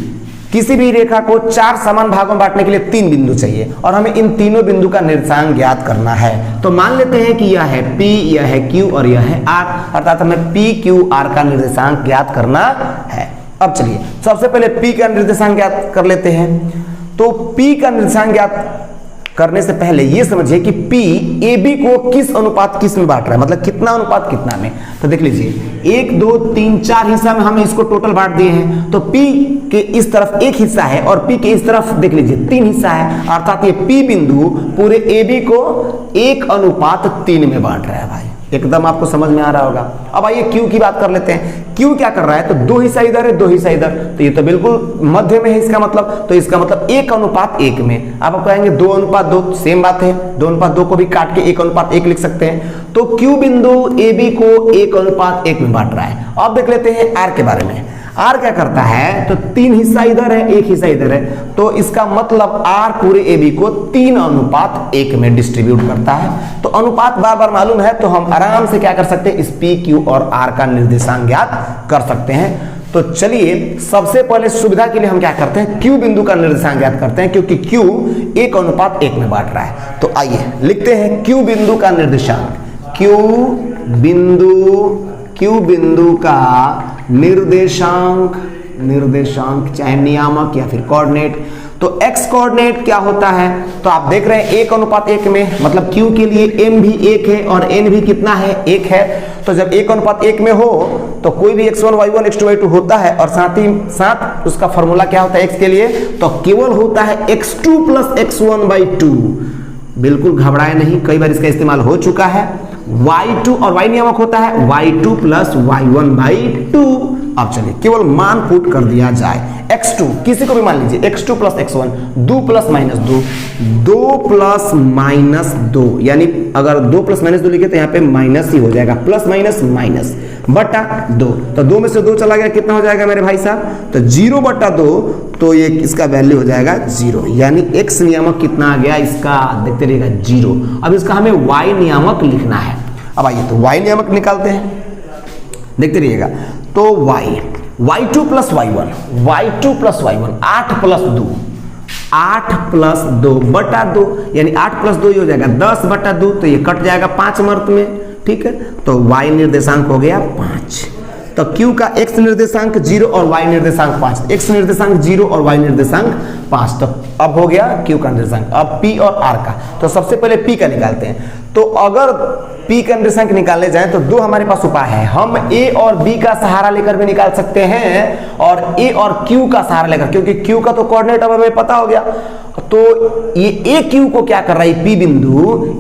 किसी भी रेखा को 4 समान भागों में बांटने के लिए 3 बिंदु चाहिए और हमें इन तीनों बिंदु का निर्देशांक ज्ञात करना है। तो मान लेते हैं कि यह है P, यह है Q और यह है R, अर्थात हमें P Q R का निर्देशांक ज्ञात करना है। अब चलिए सबसे पहले P का निर्देशांक ज्ञात कर लेते हैं। तो P का निर्देशांक ज्ञात करने से पहले ये समझिए कि P AB को किस अनुपात किस में बांट रहा है, मतलब कितना अनुपात कितना में। तो देख लीजिए 1 2 3 4 हिस्सा में हमने इसको टोटल बांट दिए हैं। तो P के इस तरफ एक हिस्सा है और P के इस तरफ देख लीजिए 3 हिस्सा है, अर्थात ये P बिंदु पूरे AB को 1:3 में बांट रहा है भाई। एकदम आपको समझ में आ रहा होगा। अब आइए Q की बात कर लेते हैं। Q क्या कर रहा है, तो 2 हिस्सा इधर है 2 हिस्सा इधर, तो ये तो बिल्कुल मध्य में है इसका मतलब, तो इसका मतलब 1:1 में। आप कहेंगे 2:2, सेम बात है, 2:2 को भी काट के 1:1 लिख सकते हैं। तो Q बिंदु AB को 1:1 में बांट रहा है। अब देख लेते हैं R के बारे में। R क्या करता है, तो 3 हिस्सा इधर है 1 हिस्सा इधर है, तो इसका मतलब R पूरे AB को 3:1 में डिस्ट्रीब्यूट करता है। तो अनुपात बार बार मालूम है तो हम आराम से क्या कर सकते हैं, इस P Q और R का निर्देशांक ज्ञात कर सकते हैं। तो चलिए सबसे पहले सुविधा के लिए हम क्या करते हैं, Q बिंदु का निर्देशांक ज्ञात करते हैं, क्योंकि Q 1:1 में बांट रहा है। तो आइए लिखते हैं Q बिंदु का निर्देशांक। Q बिंदु का निर्देशांक चाहे नियामक या फिर कोऑर्डिनेट। तो x कोऑर्डिनेट क्या होता है, तो आप देख रहे हैं 1:1 में, मतलब Q के लिए m भी 1 है और n भी कितना है 1 है। तो जब 1:1 में हो तो कोई भी x1 y1 x2 y2 होता है, और साथ ही साथ उसका फॉर्मूला क्या होता है x के लिए, तो केवल होता है x2 + x1/2। बिल्कुल घबराए नहीं, कई बार इसका इस्तेमाल हो चुका है। y2 और y नियामक होता है y2 + y1/2। अब चलिए केवल मान पुट कर दिया जाए। x2 किसी को भी मान लीजिए, x2 + x1, 2 + -2, 2 + -2, यानी अगर 2 + -2 लिखे तो यहाँ पे माइनस ही हो जाएगा, प्लस माइनस माइनस बटा 2। तो 2 में से 2 चला गया, कितना हो जाएगा मेरे भाई साहब, तो 0/2, तो ये इसका वैल्यू हो जाएगा 0, यानी x नियामक कितना आ गया इसका, देखते रहिएगा 0। अब इसका हमें y नियामक लिखना है। अब आइए तो y नियामक निकालते हैं, देखते रहिएगा। तो y2 + y1, 8 + 2 बटा 2, यानी 8 + 2 ही हो जाएगा 10/2, तो ये कट जाएगा 5 मर्त में, ठीक है। तो y निर्देशांक हो गया 5। तो Q का x निर्देशांक 0 और y निर्देशांक 5, x निर्देशांक 0 और y निर्देशांक 5। तो अब हो गया Q का निर्देशांक। अब P और R का, तो सबसे पहले P का निकालते हैं। तो अगर P का निर्देशांक निकालने जाए तो 2 हमारे पास उपाय है। हम A और B का सहारा लेकर भी निकाल सकते हैं, और A और Q का सहारा लेकर, क्योंकि Q का तो कोऑर्डिनेट अब हमें पता हो गया। तो ये AQ को क्या कर रहा है, P बिंदु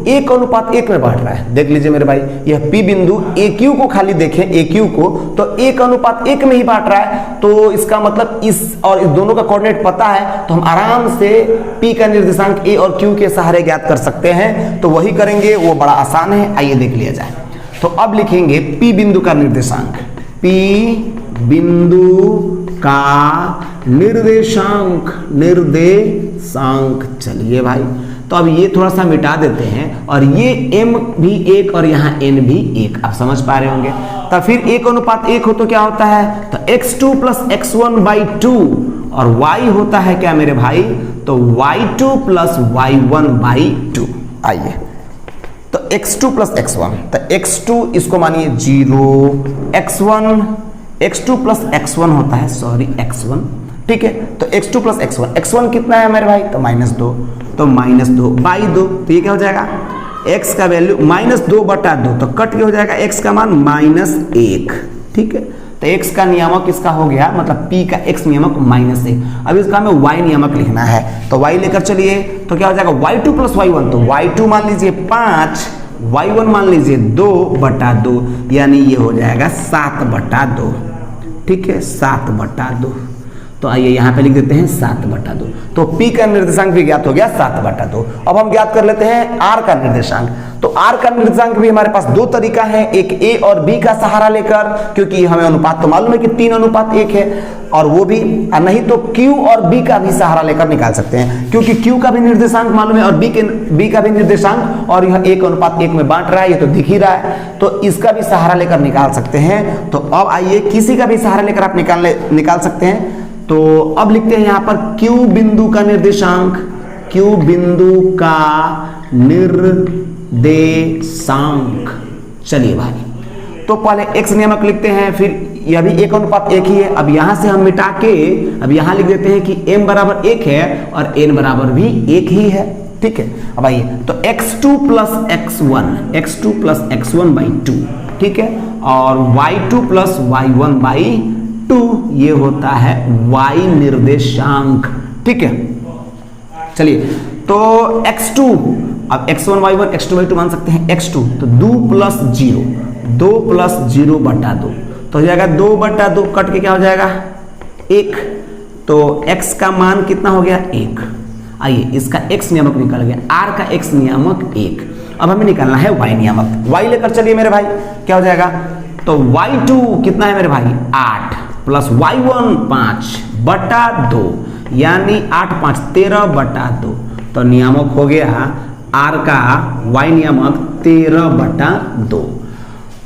1:1 में बांट रहा है। देख लीजिए मेरे भाई, यह P बिंदु AQ को खाली देखें, AQ को तो 1:1 में ही बांट रहा है। तो इसका मतलब इस और इस दोनों का कोऑर्डिनेट पता है, तो हम आराम से P का निर्देशांक A और Q के सहारे ज्ञात कर सकते हैं। तो वही करेंगे, वो बड़ा आसान है, आइए देख लिया जाए। तो अब लिखेंगे P बिंदु का निर्देशांक, P बिंदु का निर्देशांक। चलिए भाई, तो अब ये थोड़ा सा मिटा देते हैं, और ये m भी 1 और यहाँ n भी 1, आप समझ पा रहे होंगे। तो फिर 1:1 हो तो क्या होता है, तो x2 + x1/2, और y होता है क्या मेरे भाई, तो y2 + y1/2। आइए तो x2 + x1, तो x2 इसको मानिए 0, x2 + x1 होता है, सॉरी x1, ठीक है। तो x2 + x1, x1 कितना है मेरे भाई, तो -2, तो -2/2, तो ये क्या हो जाएगा, x का वैल्यू -2/2, तो कट के हो जाएगा x का मान -1, ठीक है। तो x का नियामक इसका हो गया, मतलब P का x नियामक -1। अब इसका हमें y नियामक लिखना है, तो y लेकर चलिए, तो क्या हो जाएगा y2 + y1, तो y2 मान लीजिए 5, y1 मान लीजिए 2/2, यानी ये हो जाएगा 7/2, ठीक है, 7/2। तो आइए यहाँ पे लिख देते हैं 7/2। तो P का निर्देशांक भी ज्ञात हो गया 7/2। अब हम ज्ञात कर लेते हैं R का निर्देशांक। तो R का निर्देशांक भी हमारे पास 2 तरीका है, एक A और B का सहारा लेकर, क्योंकि हमें अनुपात तो मालूम है कि 3:1 है, और वो भी, नहीं तो Q और B का भी सहारा लेकर निकाल सकते हैं, क्योंकि Q का भी निर्देशांक मालूम है और B का भी निर्देशांक, और यह 1:1 में बांट रहा है, ये तो दिख ही रहा है, तो इसका भी सहारा लेकर निकाल सकते हैं। तो अब आइए किसी का भी सहारा लेकर आप निकाल सकते हैं। तो अब लिखते हैं यहाँ पर Q बिंदु का निर्देशांक, Q बिंदु का निर्देशांक। चलिए भाई, तो पहले x नियामक लिखते हैं, फिर यह भी 1:1 ही है। अब यहां से हम मिटा के अब यहां लिख देते हैं कि m = 1 है और n = भी 1 ही है, ठीक है। अब आइए तो x2 प्लस x1 बाई 2, ठीक है, और y2 प्लस y1 बाई 2 ये होता है y निर्देशांक, ठीक है। चलिए तो x2, अब x1 y1 x2 y2 मान सकते हैं x2, तो 2 प्लस 0 बटा 2 तो हो जाएगा 2 बटा 2, कट के क्या हो जाएगा 1, तो x का मान कितना हो गया 1। आइए इसका x नियामक निकल गया, r का x नियामक 1। अब हमें निकालना है y नियामक, y लेकर चलिए मेरे भाई, क्या हो जाएगा, तो y2 कितना है मेरे भाई 8 प्लस y1 5 बटा 2, यानी 8 5 13 बटा 2, तो नियामक हो गया r का y नियामक 13 बटा 2।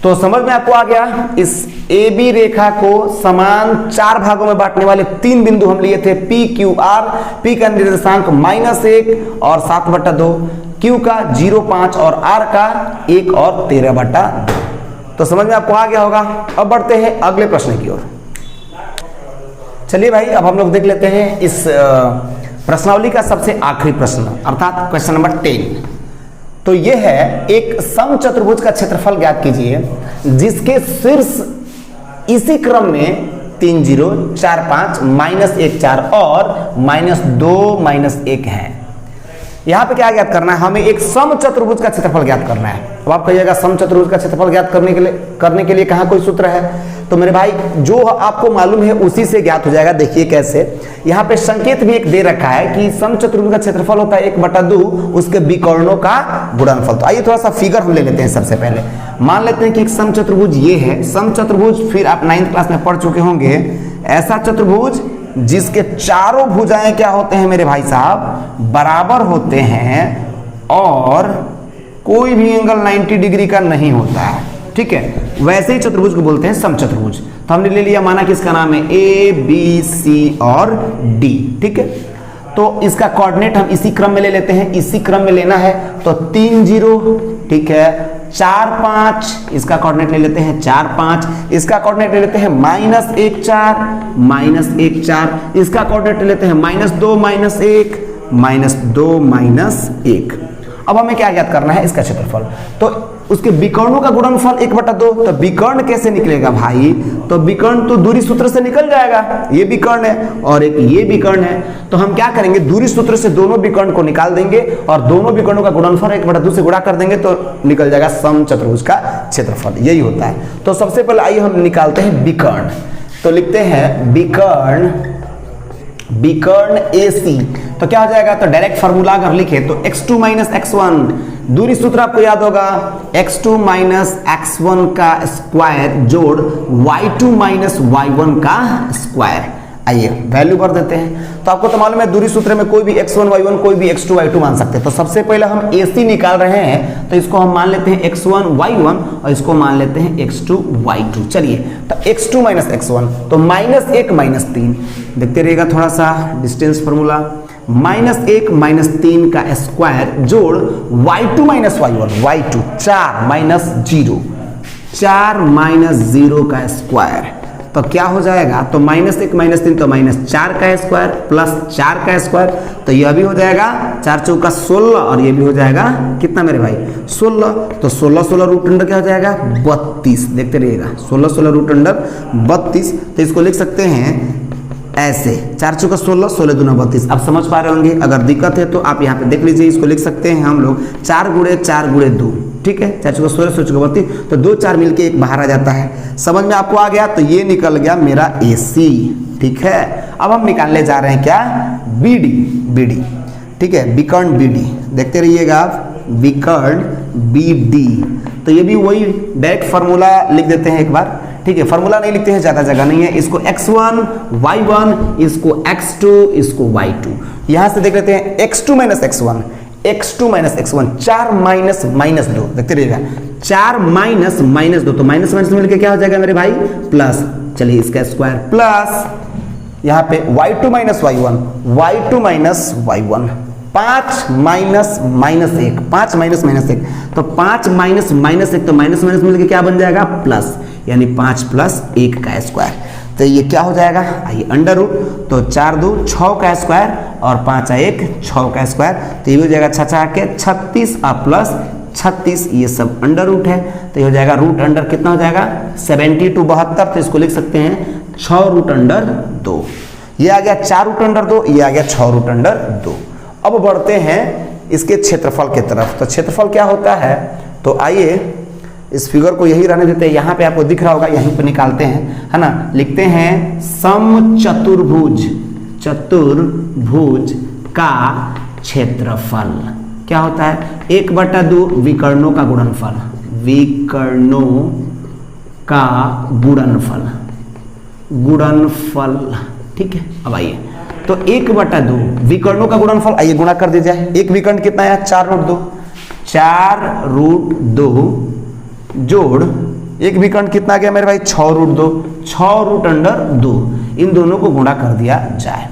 तो समझ में आपको आ गया। इस ए बी रेखा को समान 4 भागों में बांटने वाले 3 बिंदु हम लिए थे, P Q R। P का निर्देशांक -1 और 7 बटा 2, Q का 0 5 और R का 1 और 13 बटा 2। तो समझ में आपको आ गया होगा। अब बढ़ते हैं अगले प्रश्न की ओर। चलिए भाई अब हम लोग देख लेते हैं इस प्रश्नावली का सबसे आखिरी प्रश्न, अर्थात क्वेश्चन नंबर 10। तो यह है एक समचतुर्भुज का क्षेत्रफल ज्ञात कीजिए जिसके शीर्ष इसी क्रम में 3 0 4 5 -1 4 और -2 1 है। यहां पे क्या ज्ञात करना है, हमें एक समचतुर्भुज का क्षेत्रफल ज्ञात करना है। अब आप कहिएगा समचतुर्भुज का क्षेत्रफल ज्ञात करने के लिए कहां कोई सूत्र है, तो मेरे भाई जो आपको मालूम है उसी से ज्ञात हो जाएगा। देखिए कैसे, यहाँ पे संकेत भी एक दे रखा है कि समचतुर्भुज का क्षेत्रफल होता है 1/2 उसके विकर्णों का गुणनफल। तो आइए थोड़ा सा फिगर हम ले लेते हैं। सबसे पहले मान लेते हैं कि एक समचतुर्भुज ये है, समचतुर्भुज फिर आप 9th क्लास में पढ़ चुके होंगे, ऐसा चतुर्भुज जिसके चारों भुजाएं क्या होते हैं मेरे भाई साहब बराबर होते हैं और कोई भी एंगल 90 डिग्री का नहीं होता है, ठीक है, वैसे ही चतुर्भुज को बोलते हैं समचतुर्भुज। तो हमने ले लिया, माना कि इसका नाम है ए बी सी और डी, ठीक है। तो इसका कोऑर्डिनेट हम इसी क्रम में ले लेते हैं, इसी क्रम में लेना है तो 3 0, ठीक है, 4 5, इसका कोऑर्डिनेट ले लेते हैं 4 5, इसका कोऑर्डिनेट ले लेते हैं -1 4, इसका कोऑर्डिनेट ले लेते हैं -2 1। अब हमें क्या ज्ञात करना है, इसका क्षेत्रफल। तो उसके विकर्णों का गुणनफल 1/2। तो विकर्ण कैसे निकलेगा भाई, तो विकर्ण तो दूरी सूत्र से निकल जाएगा, ये विकर्ण है और एक ये विकर्ण है। तो हम क्या करेंगे, दूरी सूत्र से दोनों विकर्ण को निकाल देंगे और दोनों विकर्णों का गुणनफल 1/2 से गुणा कर देंगे, तो निकल जाएगा समचतुर्भुज का क्षेत्रफल, यही होता है। तो सबसे पहले आइए हम निकालते हैं विकर्ण। तो लिखते हैं विकर्ण AC। तो क्या हो जाएगा, तो डायरेक्ट फार्मूला अगर लिखे तो x2 - x1, दूरी सूत्र आपको याद होगा, x2 - x1 का स्क्वायर जोड़ y2 - y1 का स्क्वायर। आइए वैल्यू भर देते हैं। तो आपको तो मालूम है दूरी सूत्र में कोई भी x1 y1 कोई भी x2 y2 मान सकते हैं। तो सबसे पहले हम AC निकाल रहे हैं, तो इसको हम मान लेते हैं x1 y1 और इसको मान लेते हैं x2 y2। चलिए तो x2 - x1 तो -1 -3, देखते रहिएगा थोड़ा सा डिस्टेंस फार्मूला, -1 - 3 का स्क्वायर जोड़ y2 - y1 y2 4 - 0 का स्क्वायर। तो क्या हो जाएगा, तो -1 - 3 तो -4 का स्क्वायर प्लस 4 का स्क्वायर, तो यह भी हो जाएगा 4 चौका 16 और ये भी हो जाएगा कितना मेरे भाई 16। तो 16 रूट अंडर क्या हो जाएगा 32, देखते रहिएगा 16 रूट अंडर 32। तो इसको लिख सकते हैं ऐसे, 4 चौका 16 16 दूना 32। अब समझ पा रहे होंगे, अगर दिक्कत है तो आप यहाँ पे देख लीजिए, इसको लिख सकते हैं हम लोग 4 × 4 × 2, ठीक है, 4 चौका 16 16 चौका 32, तो 2 4 मिलके 1 बाहर आ जाता है। समझ में आपको आ गया, तो ये निकल गया मेरा AC, ठीक है। अब हम निकालने जा रहे हैं क्या, BD, ठीक है, विकर्ण BD, देखते रहिएगा आप, विकर्ण BD। तो ये भी वही डायरेक्ट फार्मूला लिख देते हैं एक बार, ठीक है, फार्मूला नहीं लिखते हैं, ज्यादा जगह नहीं है। इसको x1 y1, इसको x2, इसको y2। यहां से देख लेते हैं x2 - x1, 4 -2, देखते रहिएगा 4 -2, तो माइनस मिलके क्या हो जाएगा मेरे भाई प्लस। चलिए इसका स्क्वायर प्लस यहाँ पे y2 - y1, 5 -1, 5 -1, तो 5 -1, तो माइनस मिलके क्या बन जाएगा प्लस, यानी 5 + 1 का स्क्वायर। तो ये क्या हो जाएगा, आइए अंडर रूट, तो 4 2 6 का स्क्वायर और 5 1 6 का स्क्वायर, तो ये हो जाएगा 6 के 36 प्लस 36, ये सब अंडर रूट है, तो ये हो जाएगा रूट अंडर कितना हो जाएगा 72 72, तो इसको लिख सकते हैं 6 रूट अंडर 2। ये आ गया 4 रूट अंडर 2, ये आ गया 6 रूट अंडर 2। अब बढ़ते हैं इसके क्षेत्रफल की तरफ। तो क्षेत्रफल क्या होता है, तो आइए इस फिगर को यही रहने देते हैं, यहाँ पे आपको दिख रहा होगा, यहीं पे निकालते हैं, है ना। लिखते हैं समचतुर्भुज, चतुर्भुज का क्षेत्रफल क्या होता है 1/2 विकर्णों का गुणनफल, विकर्णों का गुणनफल, गुणनफल, ठीक है। अब आइए तो 1/2 विकर्णों का गुणनफल, आइए गुणा कर दीजिए। एक विकर्ण कितना है 4 रूट 2, 4 रूट 2 जोड़ एक विकर्ण कितना गया मेरे भाई 6 रूट 2, 6 रूट अंडर 2, इन दोनों को गुणा कर दिया जाए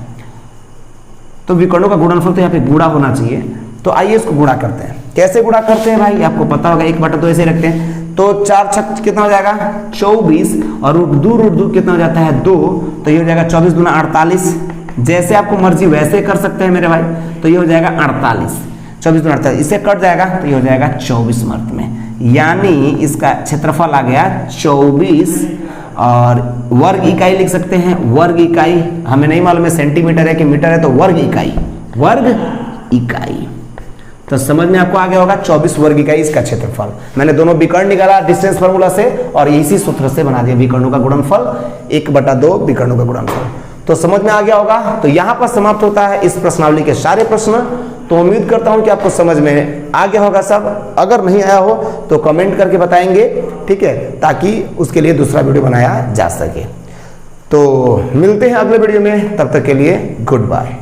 तो विकर्णों का गुणनफल तो यहाँ पे गुणा होना चाहिए। तो आइए इसको गुणा करते हैं। कैसे गुणा करते हैं भाई, आपको पता होगा 1/2 ऐसे रखते हैं, तो 4 6 कितना हो जाएगा 24 और रूट 2 कितना हो जाता है 2, तो ये हो जाएगा 24 दूना 48। जैसे आपको मर्जी वैसे कर सकते हैं मेरे भाई, तो ये हो जाएगा 48, 24 दूना 48, इसे कट जाएगा तो ये हो जाएगा 24 मर्द में, यानी इसका क्षेत्रफल आ गया 24 और वर्ग इकाई लिख सकते हैं, वर्ग इकाई हमें नहीं मालूम है सेंटीमीटर है कि मीटर है, तो वर्ग इकाई, वर्ग इकाई। तो समझ में आपको आ गया होगा 24 वर्ग इकाई इसका क्षेत्रफल। मैंने दोनों विकर्ण निकाला डिस्टेंस फार्मूला से और इसी सूत्र से बना दिया विकर्णों का गुणनफल 1/2 विकर्णों का गुणनफल। तो समझ में आ गया होगा। तो यहां पर समाप्त होता है इस प्रश्नावली के सारे प्रश्न। तो उम्मीद करता हूं कि आपको समझ में आ गया होगा सब। अगर नहीं आया हो तो कमेंट करके बताएंगे, ठीक है, ताकि उसके लिए दूसरा वीडियो बनाया जा सके। तो मिलते हैं अगले वीडियो में, तब तक के लिए गुड बाय।